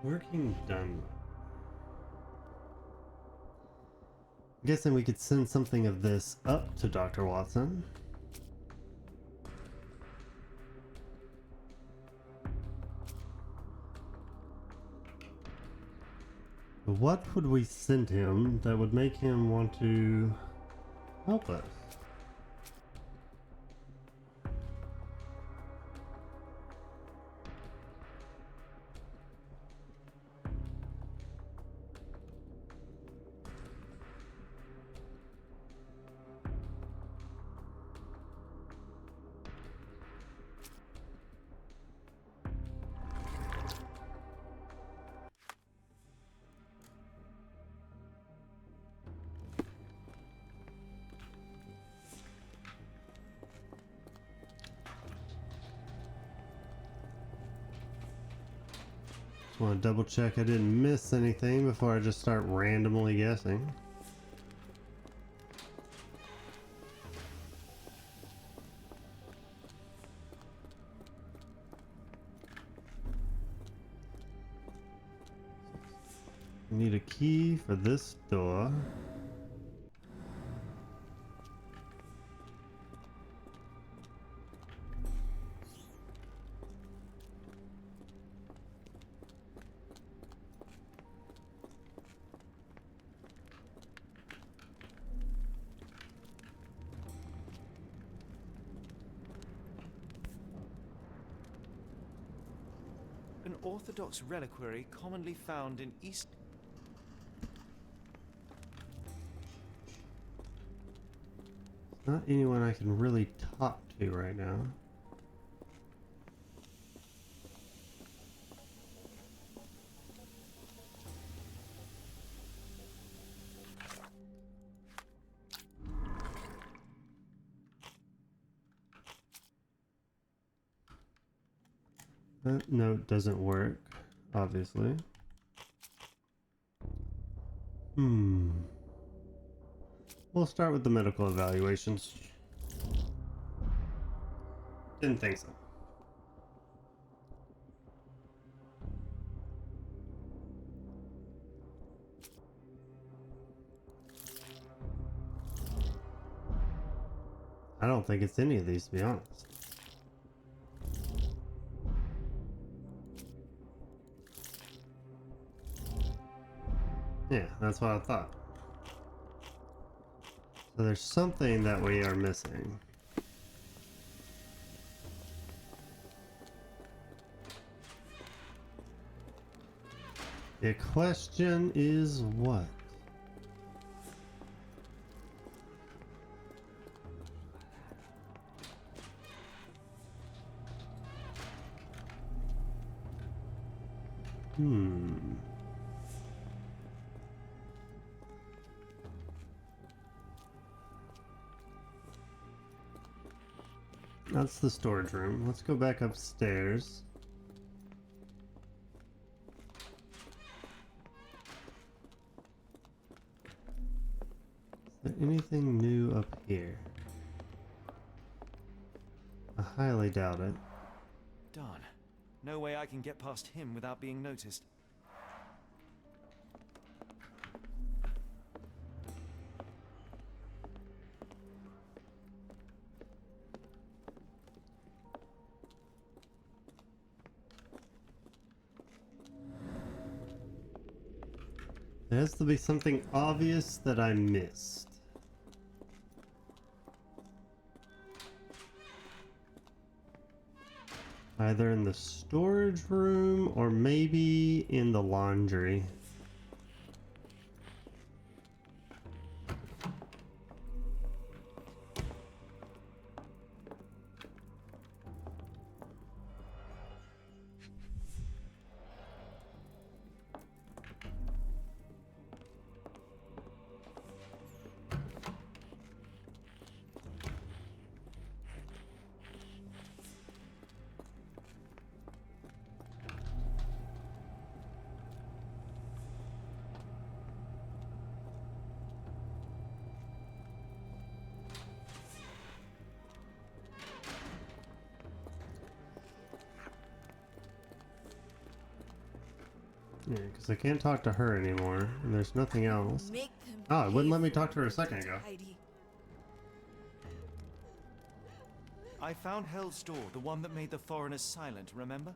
Working done. I'm guessing we could send something of this up to Dr. Watson. But what would we send him that would make him want to help us? Want to double check I didn't miss anything before I just start randomly guessing. Need a key for this door. An orthodox reliquary commonly found in East... Not anyone I can really talk to right now. That note doesn't work, obviously. We'll start with the medical evaluations. Didn't think so. I don't think it's any of these, to be honest. Yeah, that's what I thought. So there's something that we are missing. The question is what? That's the storage room. Let's go back upstairs. Is there anything new up here? I highly doubt it. Darn. No way I can get past him without being noticed. There has to be something obvious that I missed. Either in the storage room or maybe in the laundry. Yeah, because I can't talk to her anymore, and there's nothing else. Make them Oh, it wouldn't pay let me for talk to her a it, second ago. Heidi. I found Hell's Door, the one that made the foreigners silent, remember?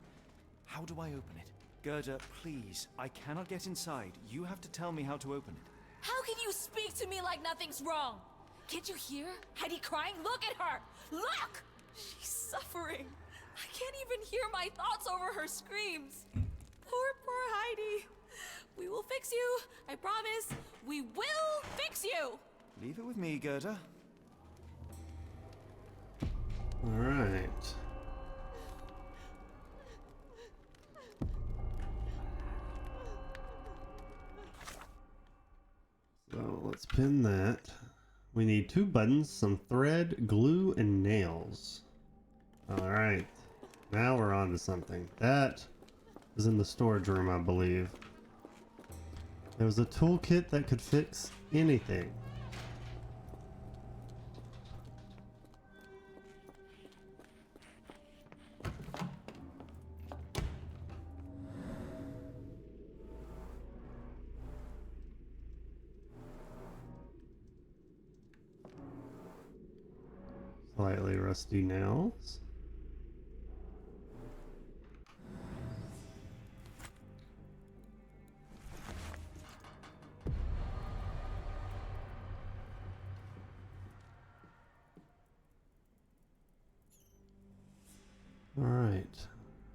How do I open it? Gerda, please. I cannot get inside. You have to tell me how to open it. How can you speak to me like nothing's wrong? Can't you hear Heidi crying? Look at her! Look! She's suffering. I can't even hear my thoughts over her screams. Poor Heidi. We will fix you. I promise. We will fix you. Leave it with me, Gerda. Alright. So let's pin that. We need 2 buttons, some thread, glue, and nails. Alright. Now we're on to something. That is in the storage room, I believe. There was a toolkit that could fix anything. Slightly rusty nails. Alright.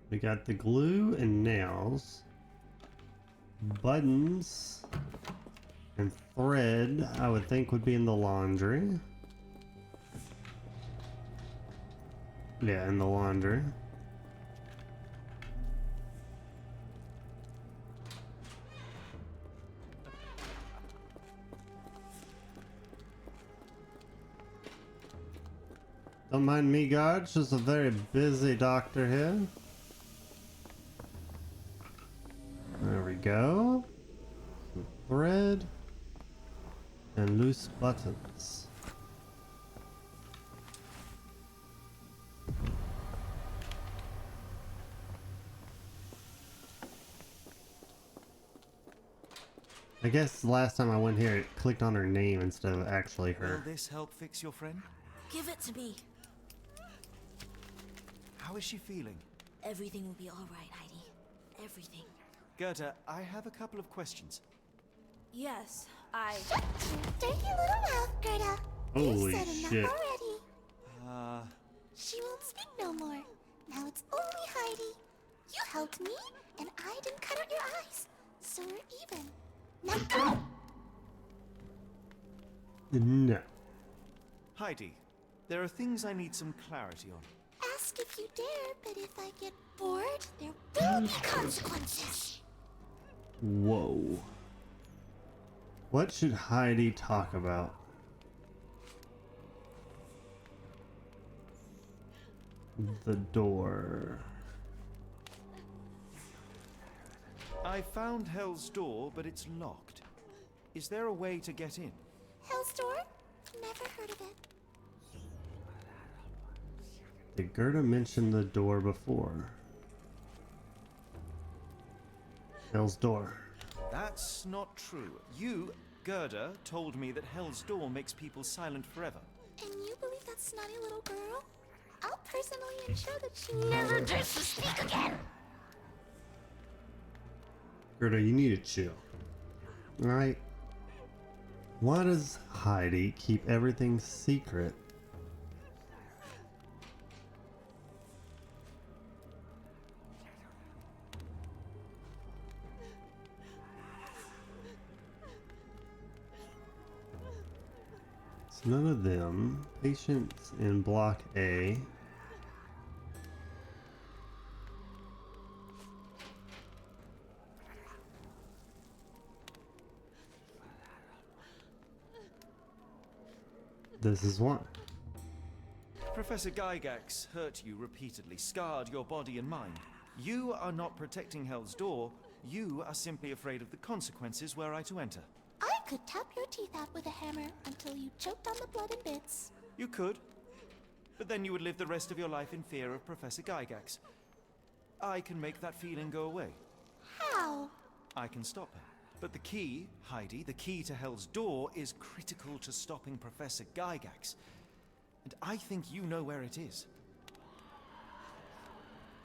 We got the glue and nails. Buttons and thread, I would think, would be in the laundry. Yeah, in the laundry. Don't mind me, guards. Just a very busy doctor here. There we go. Some thread and loose buttons. I guess the last time I went here, it clicked on her name instead of actually her. Will this help fix your friend? Give it to me. How is she feeling? Everything will be all right, Heidi. Everything. Gerda, I have a couple of questions. Yes, Shut your dirty little mouth, Gerda. Holy You've said enough shit. already. She won't speak no more. Now it's only Heidi. You helped me, and I didn't cut out your eyes. So we're even. Now go! No. Heidi, there are things I need some clarity on. Ask if you dare, but if I get bored, there will be consequences. Whoa. What should Heidi talk about? The door. I found Hell's Door, but it's locked. Is there a way to get in? Hell's Door? Never heard of it. Did Gerda mention the door before? Hell's Door. That's not true. You, Gerda, told me that Hell's Door makes people silent forever. And you believe that snotty little girl? I'll personally ensure that she never dares to speak again! Gerda, you need to chill. Alright? Why does Heidi keep everything secret? It's none of them. Patients in Block A. This is one. Professor Gygax hurt you repeatedly, scarred your body and mind. You are not protecting Hell's Door. You are simply afraid of the consequences were I to enter. I could tap your teeth out with a hammer until you choked on the blood in bits. You could. But then you would live the rest of your life in fear of Professor Gygax. I can make that feeling go away. How? I can stop her. But the key, Heidi, the key to Hell's Door is critical to stopping Professor Gygax. And I think you know where it is.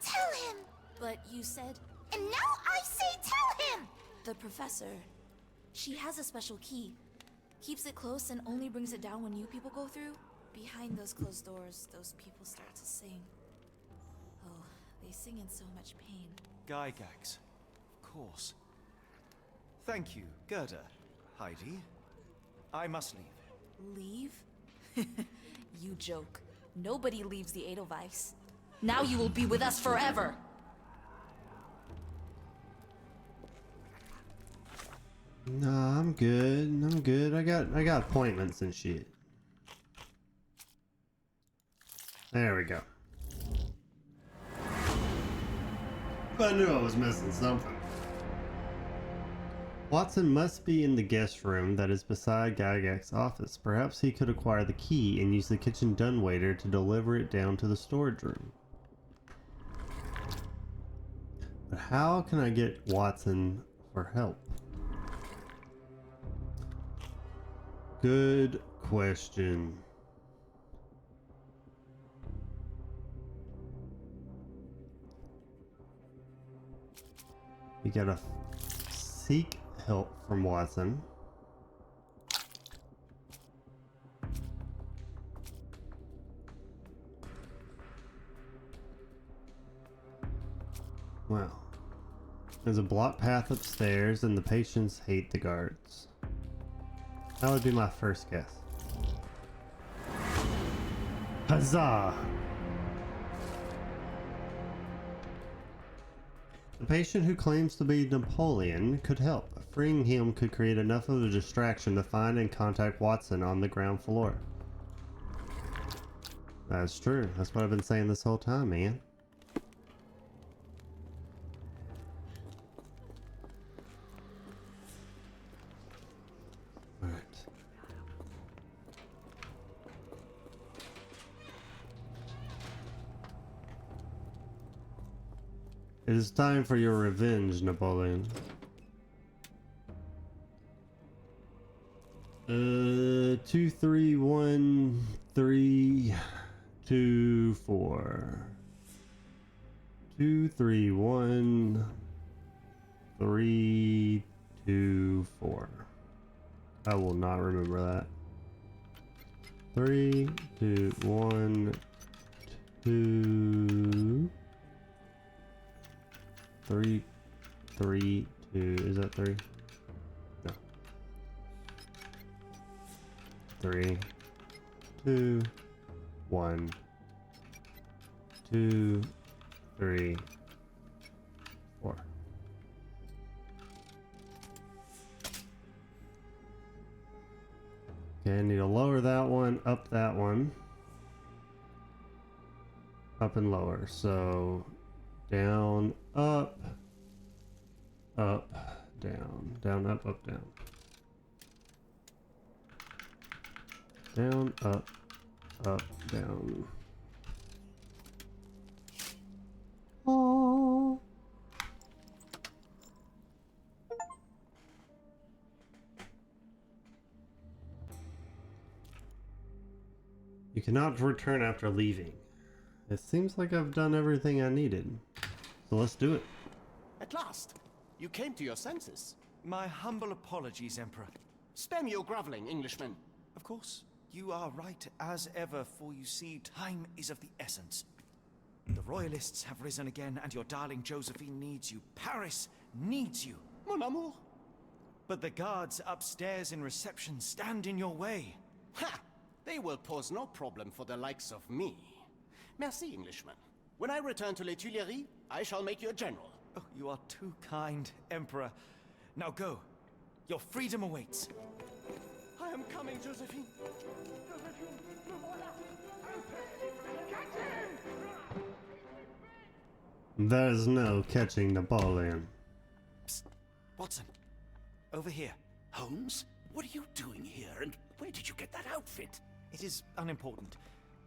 Tell him! But you said And now I say tell him! the professor. She has a special key. Keeps it close and only brings it down when you people go through. Behind those closed doors, those people start to sing. Oh, they sing in so much pain. Gygax. Of course. Thank you, Gerda. Heidi. I must leave. Leave? You joke. Nobody leaves the Edelweiss. Now you will be with us forever! Nah, I'm good. I'm good. I got appointments and shit. There we go. I knew I was missing something. Watson must be in the guest room that is beside Gygax's office. Perhaps he could acquire the key and use the kitchen dumbwaiter to deliver it down to the storage room. But how can I get Watson for help? Good question. We gotta seek help from Watson. Well, there's a block path upstairs and the patients hate the guards. That would be my first guess. Huzzah! The patient who claims to be Napoleon could help. Freeing him could create enough of a distraction to find and contact Watson on the ground floor. That's true. That's what I've been saying this whole time, man. Alright. It is time for your revenge, Napoleon. 231324. 231324. I will not remember that. 3, 2, 1, 2. 3, 3, 2, is that 3? No. 3, 2, 1, 2, 3, 4. Okay, I need to lower that one, up that one. Up and lower. So down, up, down, down, up, down. Down, up, down. Oh. You cannot return after leaving. It seems like I've done everything I needed. So let's do it. At last, you came to your senses. My humble apologies, Emperor. Spare me your groveling, Englishman. Of course, you are right as ever, for you see, time is of the essence. The royalists have risen again, and your darling Josephine needs you. Paris needs you. Mon amour. But the guards upstairs in reception stand in your way. Ha! They will pose no problem for the likes of me. Merci, Englishman. When I return to Les Tuileries, I shall make you a general. Oh, you are too kind, Emperor. Now go. Your freedom awaits. I am coming, Josephine. Josephine, le voilà. Catch him! There's no catching Napoleon. Psst. Watson, over here. Holmes, what are you doing here, and where did you get that outfit? It is unimportant.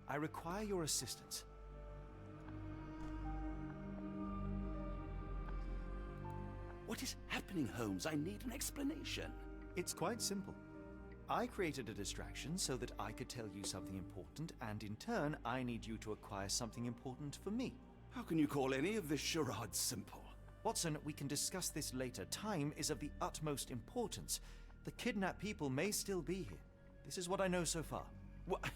I require your assistance. What is happening, Holmes? I need an explanation. It's quite simple. I created a distraction so that I could tell you something important, and in turn, I need you to acquire something important for me. How can you call any of this charade simple? Watson, we can discuss this later. Time is of the utmost importance. The kidnapped people may still be here. This is what I know so far. What?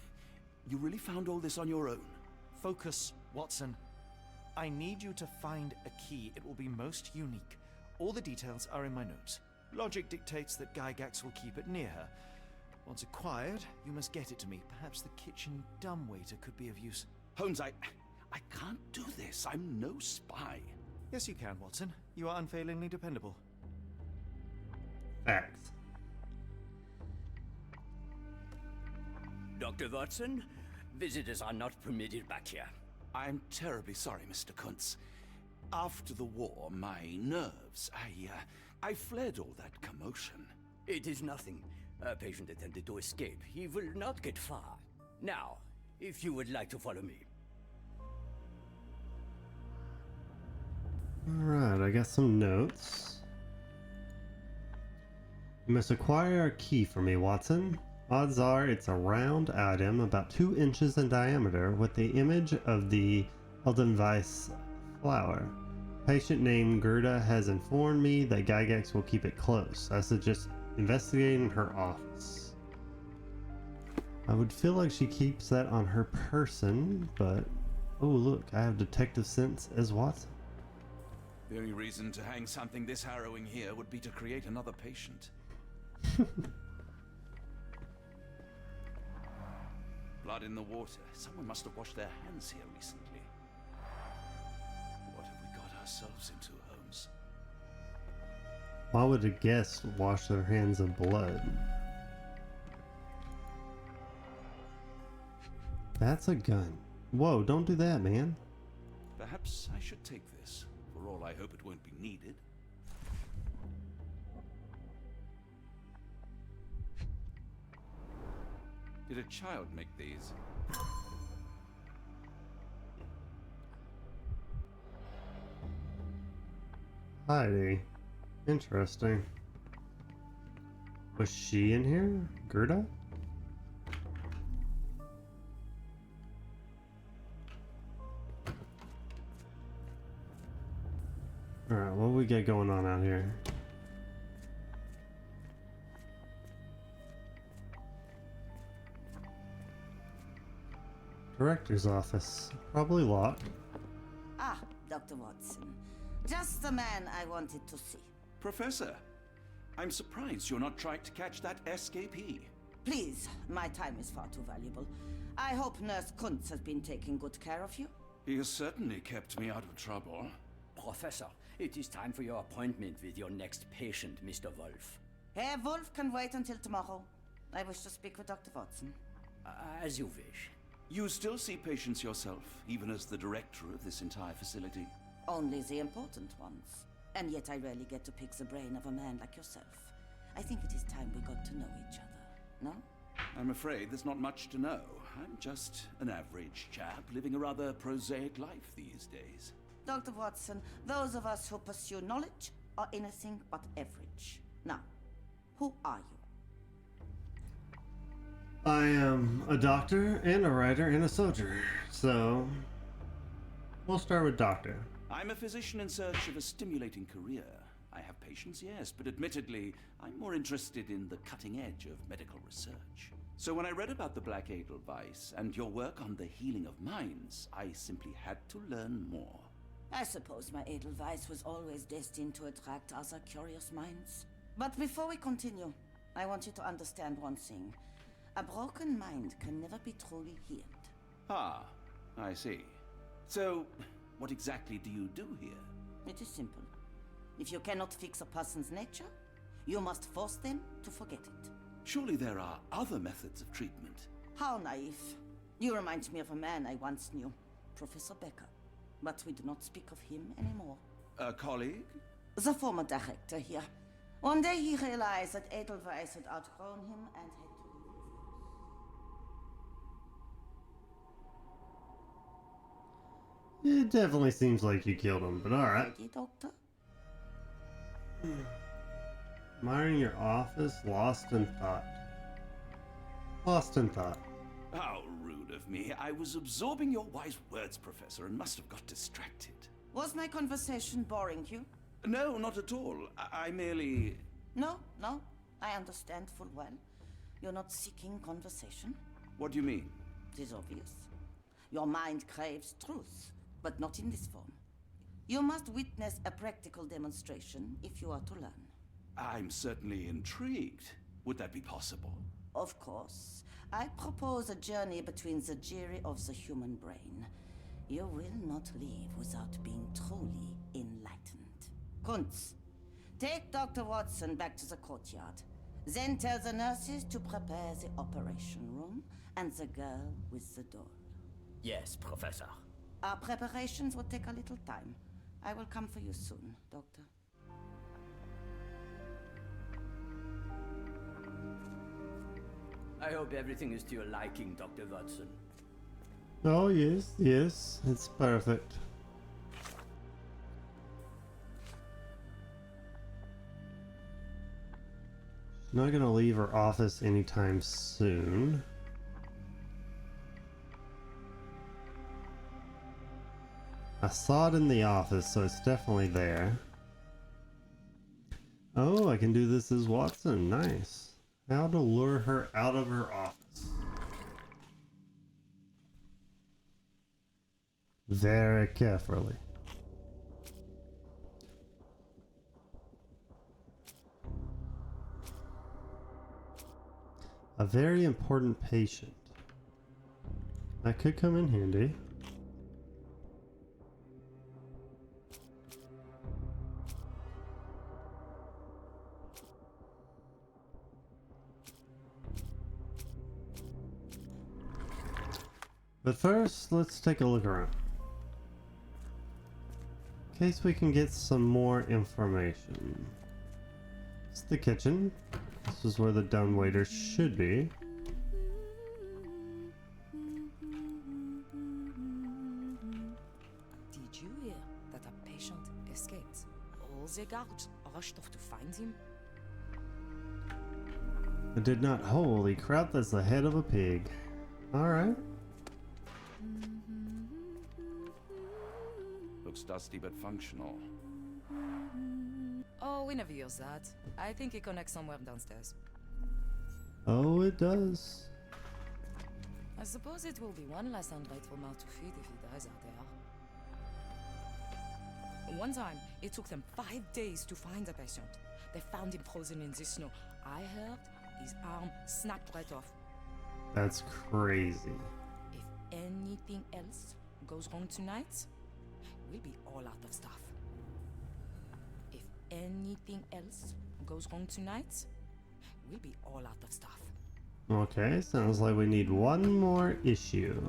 You really found all this on your own? Focus, Watson. I need you to find a key. It will be most unique. All the details are in my notes. Logic dictates that Gygax will keep it near her. Once acquired, you must get it to me. Perhaps the kitchen dumbwaiter could be of use. Holmes, I can't do this. I'm no spy. Yes, you can, Watson. You are unfailingly dependable. Facts. Dr. Watson, visitors are not permitted back here. I'm terribly sorry, Mr. Kuntz. After the war, my nerves, I fled all that commotion. It is nothing. A patient attempted to escape. He will not get far. Now, if you would like to follow me. Alright, I got some notes. You must acquire a key for me, Watson. Odds are it's a round item about 2 inches in diameter with the image of the Edelweiss flower. Patient named Gerda has informed me that Gygax will keep it close. I suggest investigating her office. I would feel like she keeps that on her person, but oh look, I have detective sense as Watson. The only reason to hang something this harrowing here would be to create another patient. Blood in the water. Someone must have washed their hands here recently. What have we got ourselves into, Holmes? Why would a guest wash their hands in blood? That's a gun. Whoa, don't do that, man. Perhaps I should take this. For all I hope it won't be needed. Did a child make these? Heidi. Interesting. Was she in here? Gerda? Alright, what we got going on out here? Director's office. Probably locked. Ah, Dr. Watson. Just the man I wanted to see. Professor, I'm surprised you're not trying to catch that escapee. Please, my time is far too valuable. I hope Nurse Kuntz has been taking good care of you. He has certainly kept me out of trouble. Professor, it is time for your appointment with your next patient, Mr. Wolf. Herr Wolf can wait until tomorrow. I wish to speak with Dr. Watson. As you wish. You still see patients yourself, even as the director of this entire facility? Only the important ones. And yet I rarely get to pick the brain of a man like yourself. I think it is time we got to know each other, no? I'm afraid there's not much to know. I'm just an average chap living a rather prosaic life these days. Dr. Watson, those of us who pursue knowledge are anything but average. Now, who are you? I am a doctor and a writer and a soldier, so we'll start with doctor. I'm a physician in search of a stimulating career. I have patients, yes, but admittedly, I'm more interested in the cutting edge of medical research. So when I read about the Black Edelweiss and your work on the healing of minds, I simply had to learn more. I suppose my Edelweiss was always destined to attract other curious minds. But before we continue, I want you to understand one thing. A broken mind can never be truly healed. Ah, I see. So, what exactly do you do here? It is simple. If you cannot fix a person's nature, you must force them to forget it. Surely there are other methods of treatment. How naive. You remind me of a man I once knew, Professor Becker. But we do not speak of him anymore. A colleague? The former director here. One day he realized that Edelweiss had outgrown him and had to It definitely seems like you killed him, but alright. Ready, Doctor? Admiring your office, lost in thought. Lost in thought. How rude of me. I was absorbing your wise words, Professor, and must have got distracted. Was my conversation boring you? No, not at all. I merely... No, I understand full well. You're not seeking conversation. What do you mean? It is obvious. Your mind craves truth, but not in this form. You must witness a practical demonstration if you are to learn. I'm certainly intrigued. Would that be possible? Of course. I propose a journey between the jury of the human brain. You will not leave without being truly enlightened. Kuntz, take Dr. Watson back to the courtyard. Then tell the nurses to prepare the operation room and the girl with the doll. Yes, Professor. Our preparations will take a little time. I will come for you soon, Doctor. I hope everything is to your liking, Dr. Watson. Oh, yes, it's perfect. She's not gonna leave her office anytime soon. I saw it in the office, so it's definitely there. Oh, I can do this as Watson. Nice. How to lure her out of her office. Very carefully. A very important patient. That could come in handy. But first, let's take a look around. In case we can get some more information. It's the kitchen. This is where the dumbwaiter should be. Did you hear that a patient escaped? All the guards rushed off to find him. I did not. Holy crap, that's the head of a pig. Alright. Looks dusty but functional. Oh, we never use that. I think it connects somewhere downstairs. Oh, it does. I suppose it will be one less ungrateful mouth to feed if he dies out there. One time, it took them 5 days to find the patient. They found him frozen in the snow. I heard his arm snapped right off. That's crazy. If anything else goes wrong tonight, we'll be all out of stuff. If anything else goes wrong tonight, we'll be all out of stuff. Okay, sounds like we need one more issue.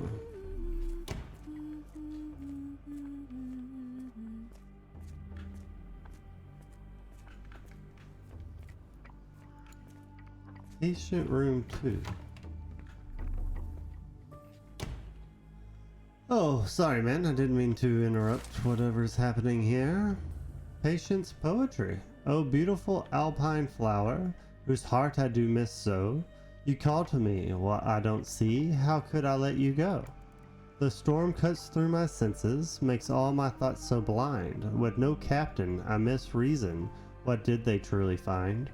Patient room 2. Oh, sorry man, I didn't mean to interrupt whatever's happening here. Patient's poetry. Oh, beautiful alpine flower, whose heart I do miss so. You call to me, what I don't see, how could I let you go? The storm cuts through my senses, makes all my thoughts so blind. With no captain, I miss reason, what did they truly find?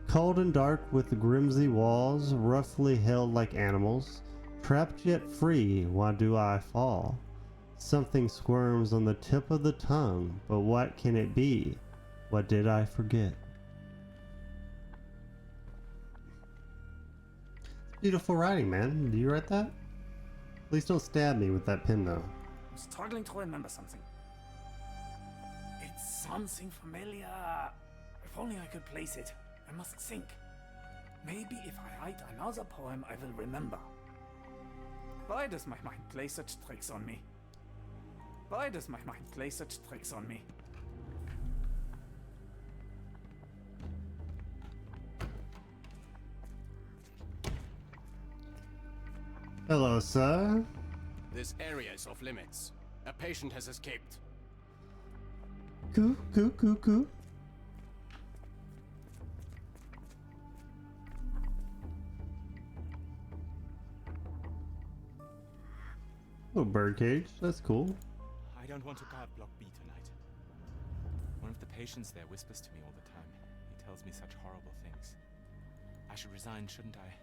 Cold and dark with grimsy walls, roughly held like animals, trapped yet free, why do I fall? Something squirms on the tip of the tongue, but what can it be? What did I forget? Beautiful writing, man. Do you write that? Please don't stab me with that pen, though. I'm struggling to remember something. It's something familiar. If only I could place it. I must think. Maybe if I write another poem, I will remember. Why does my mind play such tricks on me? Why does my mind play such tricks on me? Hello, sir. This area is off limits. A patient has escaped. Coo. Oh, birdcage. That's cool. I don't want to guard Block B tonight. One of the patients there whispers to me all the time. He tells me such horrible things. I should resign, shouldn't I?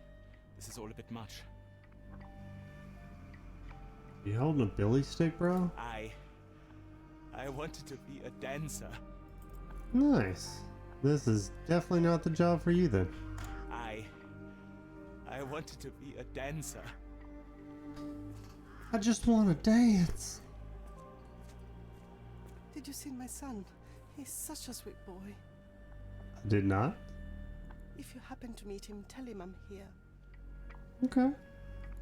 This is all a bit much. You holding a billy stick, bro? I wanted to be a dancer. Nice. This is definitely not the job for you then. I wanted to be a dancer. I just want to dance. Did you see my son? He's such a sweet boy. I did not. If you happen to meet him, tell him I'm here. Okay.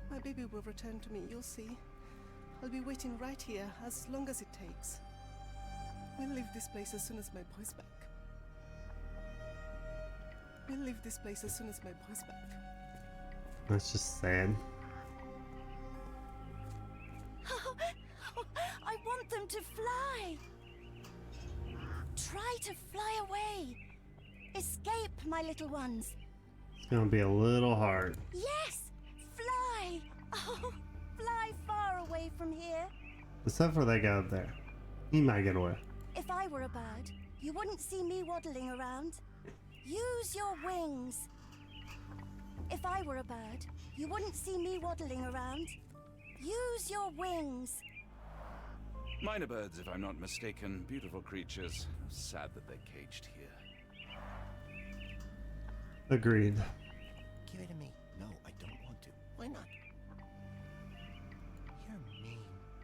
My baby will return to me, you'll see. I'll be waiting right here as long as it takes. We'll leave this place as soon as my boy's back. We'll leave this place as soon as my boy's back. That's just sad. I want them to fly. Try to fly away. Escape, my little ones. It's gonna be a little hard. Yes, fly. Oh, fly far away from here. Except for that guy up there. He might get away. If I were a bird, you wouldn't see me waddling around. Use your wings. If I were a bird, you wouldn't see me waddling around. Use your wings. Minor birds, if I'm not mistaken. Beautiful creatures. Sad that they're caged here. Agreed. Give it to me. No, I don't want to. Why not? You're mean.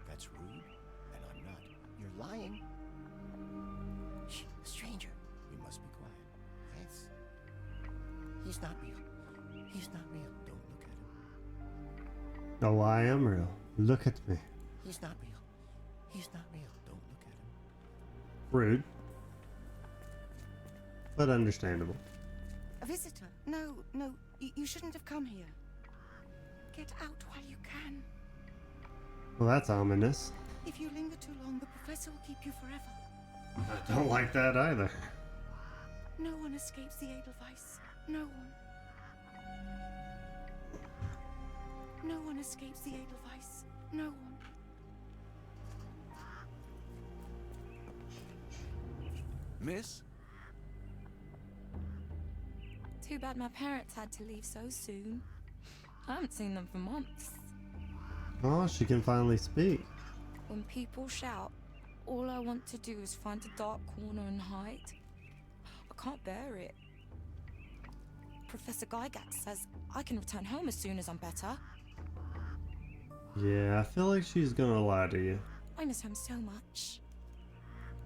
That's rude. And I'm not. You're lying. Shh, stranger. We must be quiet. Yes. He's not real. He's not real. Don't look at him. Oh, I am real. Look at me. He's not real. He's not real. Don't look at him. Rude. But understandable. A visitor? No, you shouldn't have come here. Get out while you can. Well, that's ominous. If you linger too long, the professor will keep you forever. I don't like that either. No one escapes the Edelweiss. No one. No one escapes the Edelweiss. No one. Miss? Too bad my parents had to leave so soon. I haven't seen them for months. Oh, she can finally speak. When people shout, All I want to do is find a dark corner and hide. I can't bear it. Professor Gygax says I can return home as soon as I'm better. Yeah, I feel like she's gonna lie to you. I miss him so much.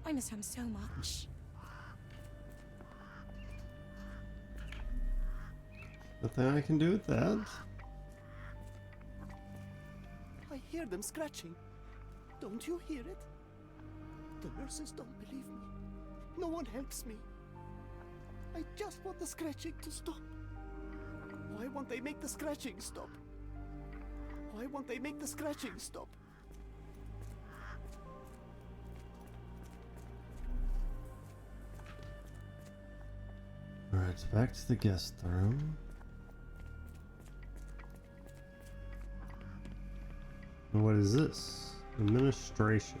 I miss him so much. Nothing I can do with that. I hear them scratching. Don't you hear it? The nurses don't believe me. No one helps me. I just want the scratching to stop. Why won't they make the scratching stop? Why won't they make the scratching stop? Alright, back to the guest room. And what is this? Administration.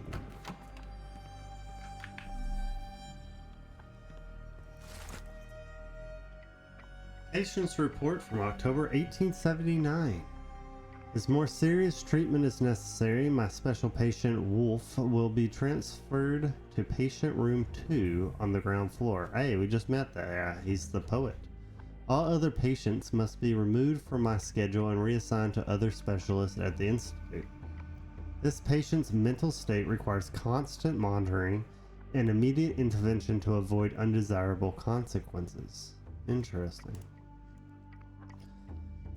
Patient's report from October 1879. As more serious treatment is necessary, my special patient Wolf will be transferred to patient room 2 on the ground floor. Hey, we just met that guy. He's the poet. All other patients must be removed from my schedule and reassigned to other specialists at the institute. This patient's mental state requires constant monitoring and immediate intervention to avoid undesirable consequences. Interesting.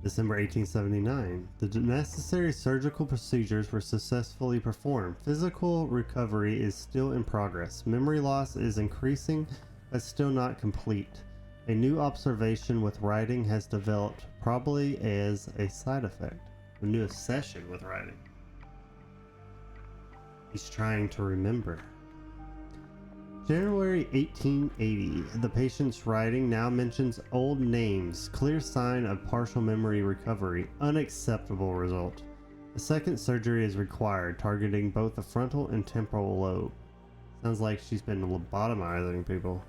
December 1879. The necessary surgical procedures were successfully performed. Physical recovery is still in progress. Memory loss is increasing, but still not complete. A new observation with writing has developed, probably as a side effect. A new obsession with writing. He's trying to remember. January 1880. The patient's writing now mentions old names. Clear sign of partial memory recovery. Unacceptable result. A second surgery is required, targeting both the frontal and temporal lobe. Sounds like she's been lobotomizing people.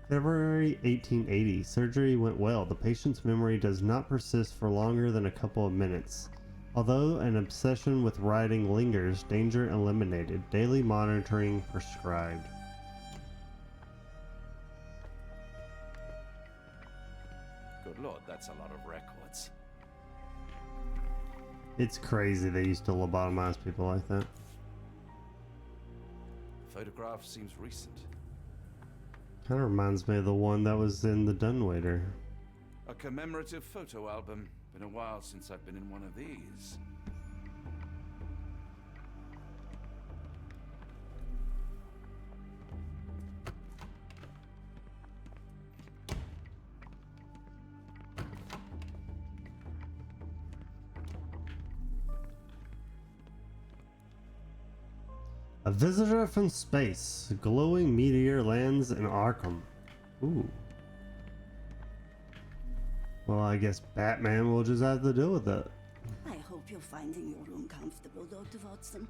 February 1880. Surgery went well. The patient's memory does not persist for longer than a couple of minutes. Although an obsession with writing lingers, danger eliminated. Daily monitoring prescribed. Good lord, that's a lot of records. It's crazy they used to lobotomize people like that. Photograph seems recent. Kind of reminds me of the one that was in the Dumbwaiter. A commemorative photo album. Been a while since I've been in one of these. A visitor from space. A glowing meteor lands in Arkham. Ooh. Well, I guess Batman will just have to deal with it. I hope you're finding your room comfortable, Dr. Watson.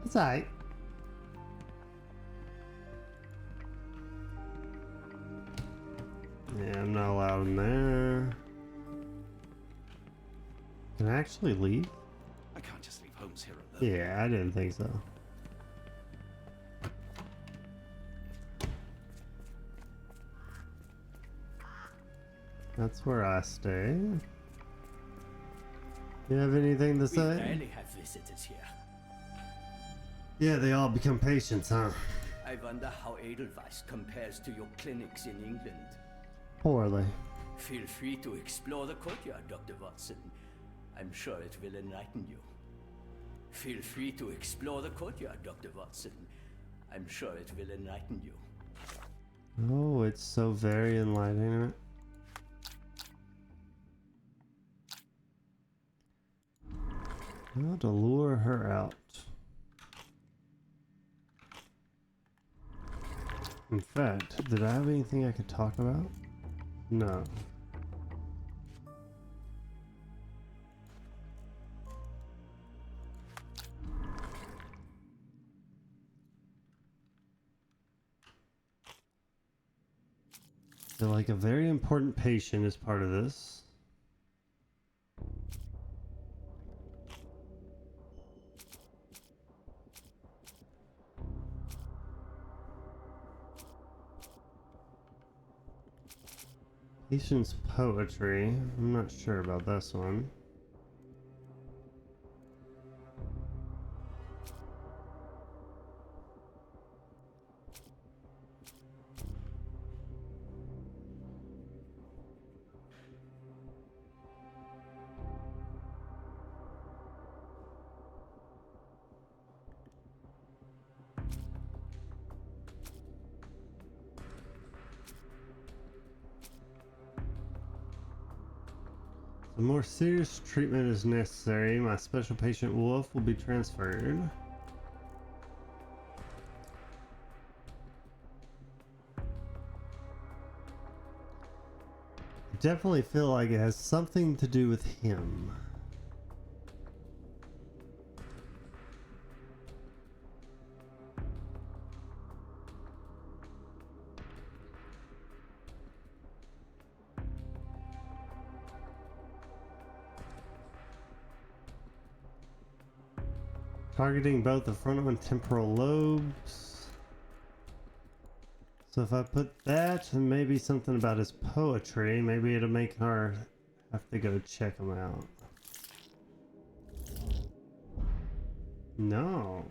It's alright. Yeah, I'm not allowed in there. Can I actually leave? I can't just leave Holmes here alone. Yeah, I didn't think so. That's where I stay. You have anything to We say? rarely have visitors here. Yeah, they all become patients, huh? I wonder how Edelweiss compares to your clinics in England. Poorly. Feel free to explore the courtyard, Dr. Watson. I'm sure it will enlighten you. Feel free to explore the courtyard, Dr. Watson. I'm sure it will enlighten you. Oh, it's so very enlightening. How to lure her out. In fact, did I have anything I could talk about? No. So, like, a very important patient is part of this. Patient's poetry. I'm not sure about this one. A more serious treatment is necessary. My special patient Wolf will be transferred. I definitely feel like it has something to do with him. Targeting both the frontal and temporal lobes. So if I put that and maybe something about his poetry, maybe it'll make her have to go check him out. No,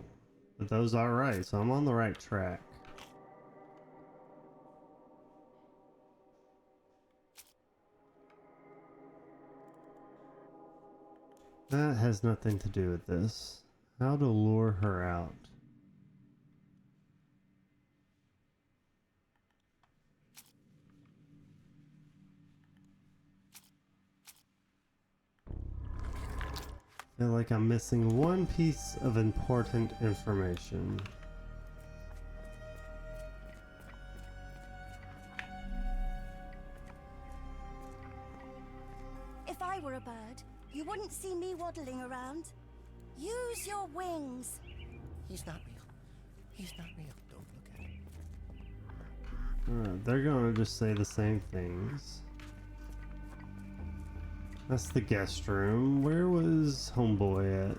but those are right, so I'm on the right track. That has nothing to do with this. How to lure her out. I feel like I'm missing one piece of important information. If I were a bird, you wouldn't see me waddling around. Use your wings. He's not real. He's not real. Don't look at him. They're gonna just say the same things. That's the guest room. Where was Homeboy at?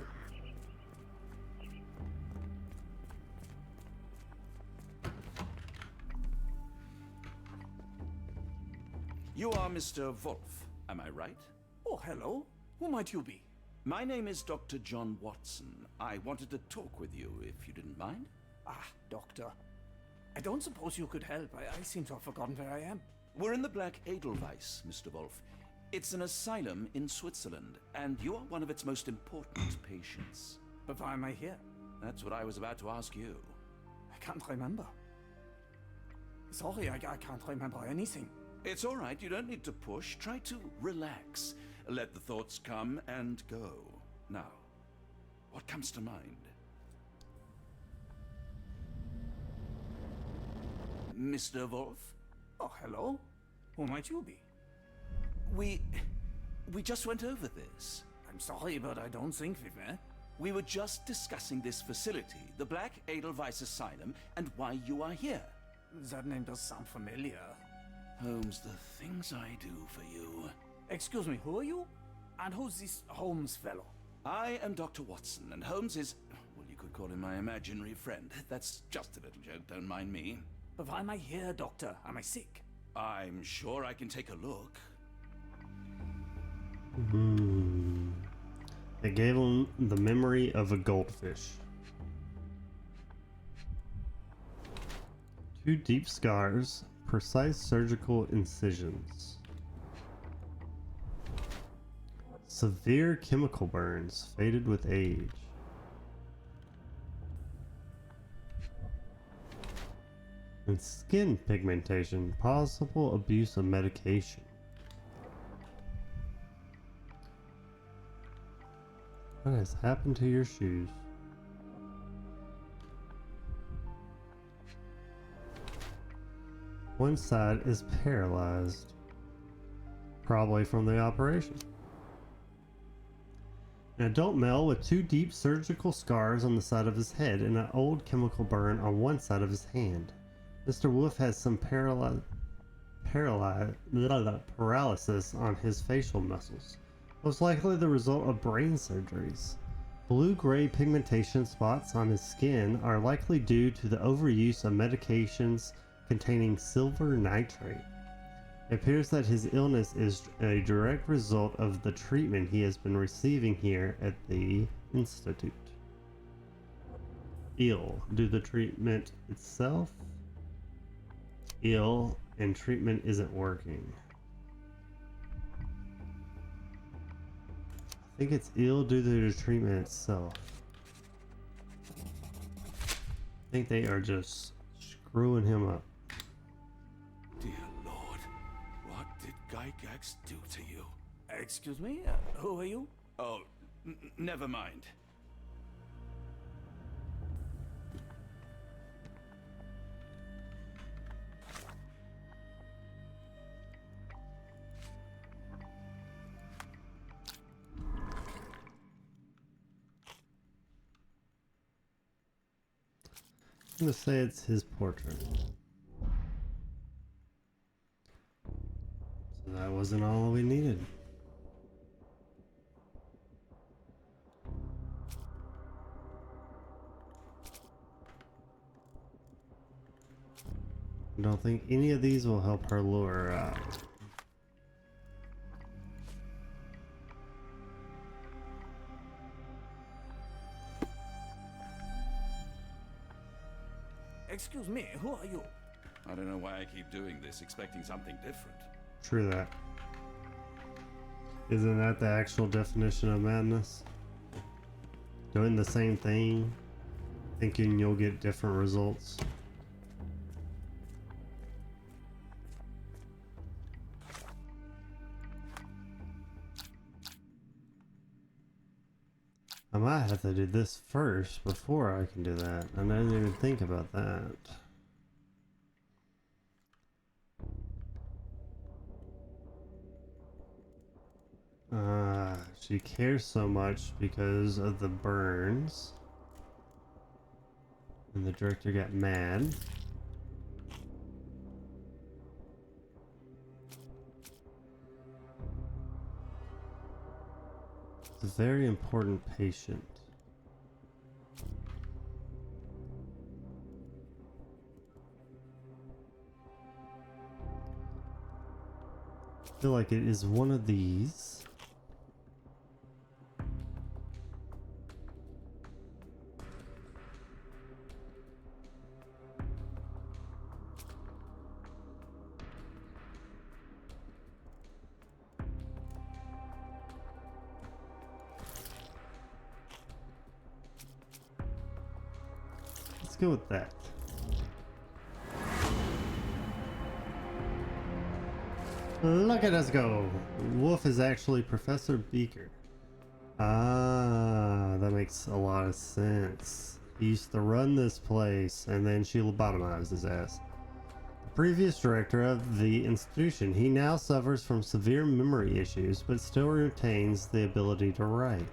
You are Mr. Wolf, am I right? Oh, hello. Who might you be? My name is Dr. John Watson. I wanted to talk with you, if you didn't mind. Ah, doctor. I don't suppose you could help. I seem to have forgotten where I am. We're in the Black Edelweiss, Mr. Wolf. It's an asylum in Switzerland, and you are one of its most important patients. But why am I here? That's what I was about to ask you. I can't remember. Sorry, I can't remember anything. It's all right. You don't need to push. Try to relax. Let the thoughts come and go. Now, what comes to mind? Mr. Wolf? Oh, hello. Who might you be? We just went over this. I'm sorry, but I don't think we've met. We were just discussing this facility, the Black Edelweiss Asylum, and why you are here. That name does sound familiar. Holmes, the things I do for you. Excuse me, who are you? And who's this Holmes fellow? I am Dr. Watson, and Holmes is, well, you could call him my imaginary friend. That's just a little joke, don't mind me. But why am I here, doctor? Am I sick? I'm sure I can take a look. They gave him the memory of a goldfish. 2 deep scars, precise surgical incisions. Severe chemical burns, faded with age. And skin pigmentation, possible abuse of medication. What has happened to your shoes? One side is paralyzed, probably from the operation. An adult male with 2 deep surgical scars on the side of his head and an old chemical burn on one side of his hand. Mr. Wolf has some paralysis on his facial muscles, most likely the result of brain surgeries. Blue-gray pigmentation spots on his skin are likely due to the overuse of medications containing silver nitrate. It appears that his illness is a direct result of the treatment he has been receiving here at the Institute. Ill. Do the treatment itself? Ill, and treatment isn't working. I think it's ill due to the treatment itself. I think they are just screwing him up. Dear Lord, what did Gygax do to you? Excuse me? Who are you? Oh, never mind. I'm gonna say it's his portrait. So that wasn't all we needed. I don't think any of these will help her lure her out. Excuse me, who are you? I don't know why I keep doing this, expecting something different. True that. Isn't that the actual definition of madness? Doing the same thing, thinking you'll get different results. I might have to do this first before I can do that. I didn't even think about that. She cares so much because of the burns. And the director got mad. It's a very important patient. I feel like it is one of these. Let's go with that. Look at us go! Wolf is actually Professor Beaker. Ah, that makes a lot of sense. He used to run this place, and then she lobotomized his ass. The previous director of the institution, he now suffers from severe memory issues, but still retains the ability to write.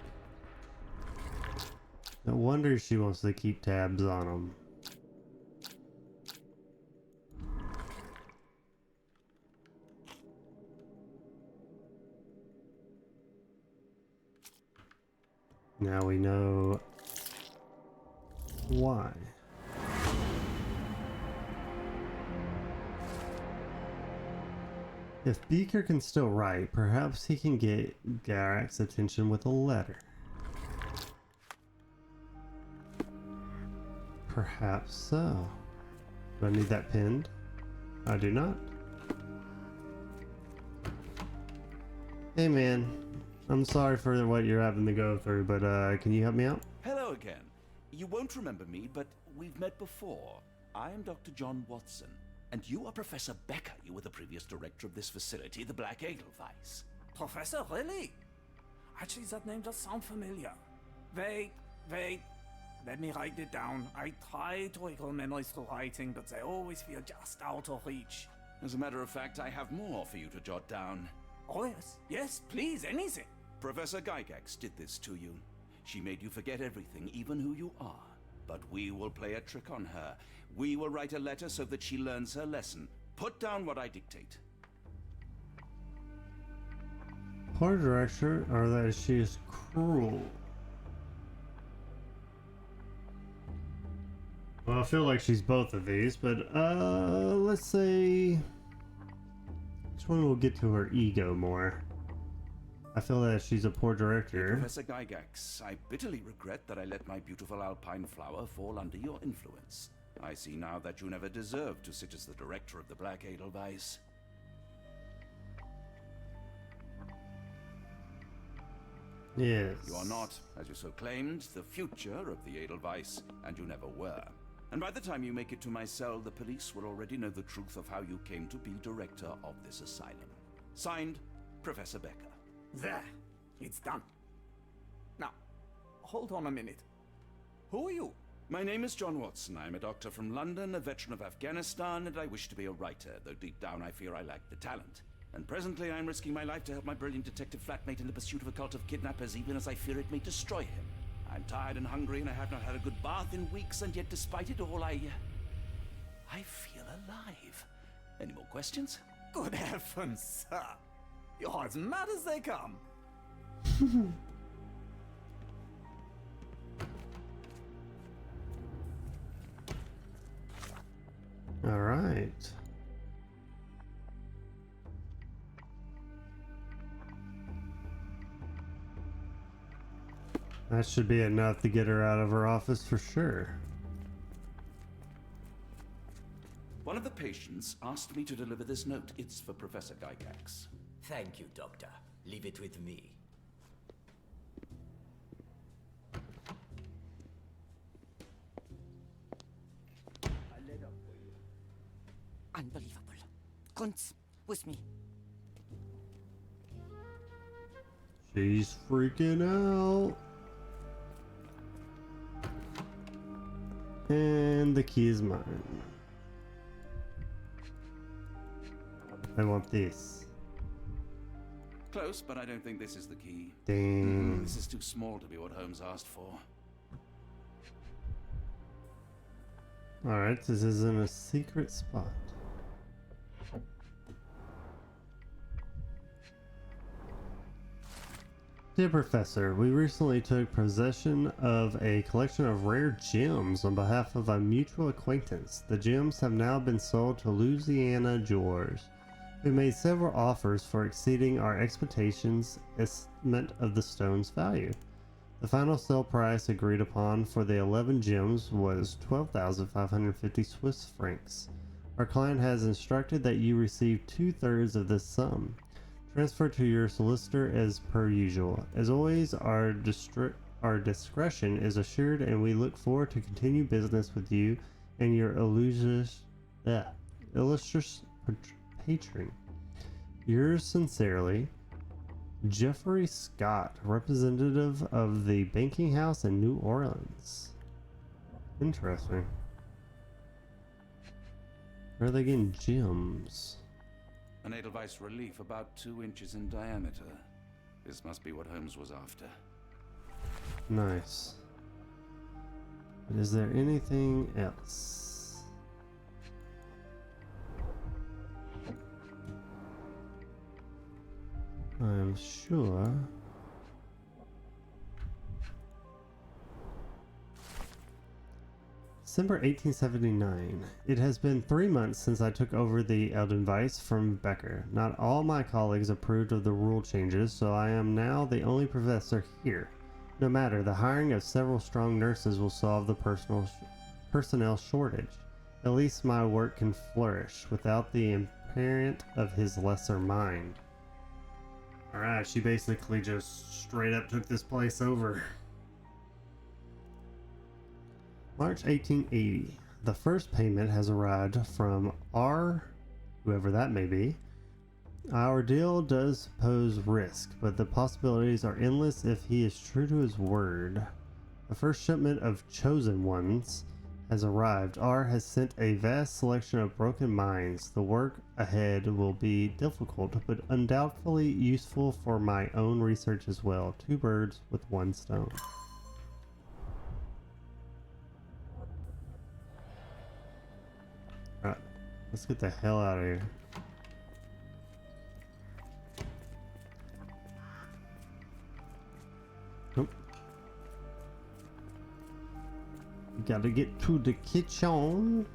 No wonder she wants to keep tabs on him. Now we know why. If Beaker can still write, perhaps he can get Garak's attention with a letter. Perhaps so. Do I need that pinned? I do not. Hey man, I'm sorry for what you're having to go through, but can you help me out? Hello again. You won't remember me, but we've met before. I am Dr. John Watson, and you are Professor Becker. You were the previous director of this facility, the Black Edelweiss. Professor, really? Actually, that name does sound familiar. Wait. Let me write it down. I try to recall memories through writing, but they always feel just out of reach. As a matter of fact, I have more for you to jot down. Oh yes, yes, please, anything. Professor Gygax did this to you. She made you forget everything, even who you are. But we will play a trick on her. We will write a letter so that she learns her lesson. Put down what I dictate. Part director, or that she is cruel. Well, I feel like she's both of these, but let's say she's this one will get to her ego more. I feel that she's a poor director. Professor Gygax, I bitterly regret that I let my beautiful alpine flower fall under your influence. I see now that you never deserved to sit as the director of the Black Edelweiss. Yes. You are not, as you so claimed, the future of the Edelweiss, and you never were. And by the time you make it to my cell, the police will already know the truth of how you came to be director of this asylum. Signed, Professor Becker. There. It's done. Now, hold on a minute. Who are you? My name is John Watson. I'm a doctor from London, a veteran of Afghanistan, and I wish to be a writer, though deep down I fear I lack the talent. And presently I'm risking my life to help my brilliant detective flatmate in the pursuit of a cult of kidnappers, even as I fear it may destroy him. I'm tired and hungry, and I have not had a good bath in weeks, and yet despite it all, I feel alive. Any more questions? Good heavens, sir. You're as mad as they come. All right. That should be enough to get her out of her office for sure. One of the patients asked me to deliver this note. It's for Professor Gygax. Thank you, Doctor. Leave it with me. Unbelievable. Kunz, with me. She's freaking out. And the key is mine. I want this. Close, but I don't think this is the key. Dang. This is too small to be what Holmes asked for. Alright, this is in a secret spot. Dear Professor, we recently took possession of a collection of rare gems on behalf of a mutual acquaintance. The gems have now been sold to Louisiana jewelers, who made several offers for exceeding our expectations estimate of the stone's value. The final sale price agreed upon for the 11 gems was 12,550 Swiss francs. Our client has instructed that you receive 2/3 of this sum. Transfer to your solicitor as per usual. As always, our discretion is assured, and we look forward to continue business with you and your illustrious patron. Yours sincerely, Jeffrey Scott, representative of the banking house in New Orleans. Interesting. Where are they getting gems? An Edelweiss relief about 2 inches in diameter. This must be what Holmes was after. Nice. But is there anything else? I'm sure. December 1879. It has been 3 months since I took over the Edelweiss from Becker. Not all my colleagues approved of the rule changes, so I am now the only professor here. No matter, the hiring of several strong nurses will solve the personnel shortage. At least my work can flourish without the impairment of his lesser mind. Alright, she basically just straight up took this place over. March 1880. The first payment has arrived from R, whoever that may be. Our deal does pose risk, but the possibilities are endless if he is true to his word. The first shipment of chosen ones has arrived. R has sent a vast selection of broken mines. The work ahead will be difficult, but undoubtedly useful for my own research as well. 2 birds with 1 stone. Alright, let's get the hell out of here. Nope. Gotta get to the kitchen.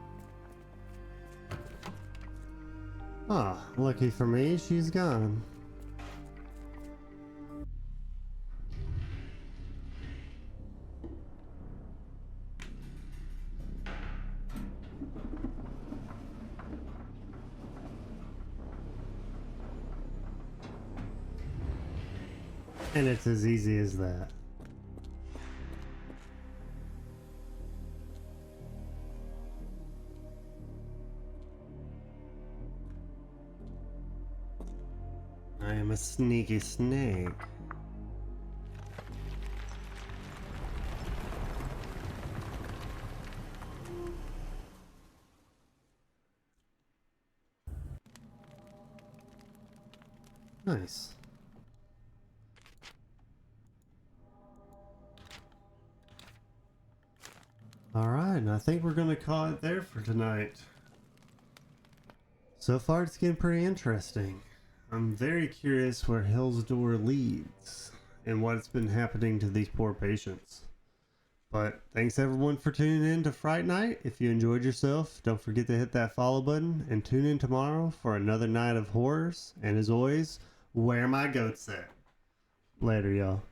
Ah, lucky for me, she's gone. And it's as easy as that. I am a sneaky snake. Nice. Alright, and I think we're gonna call it there for tonight. So far it's getting pretty interesting. I'm very curious where Hell's Door leads and what's been happening to these poor patients. But thanks everyone for tuning in to Fright Night. If you enjoyed yourself, don't forget to hit that follow button and tune in tomorrow for another night of horrors. And as always, where my goats at? Later, y'all.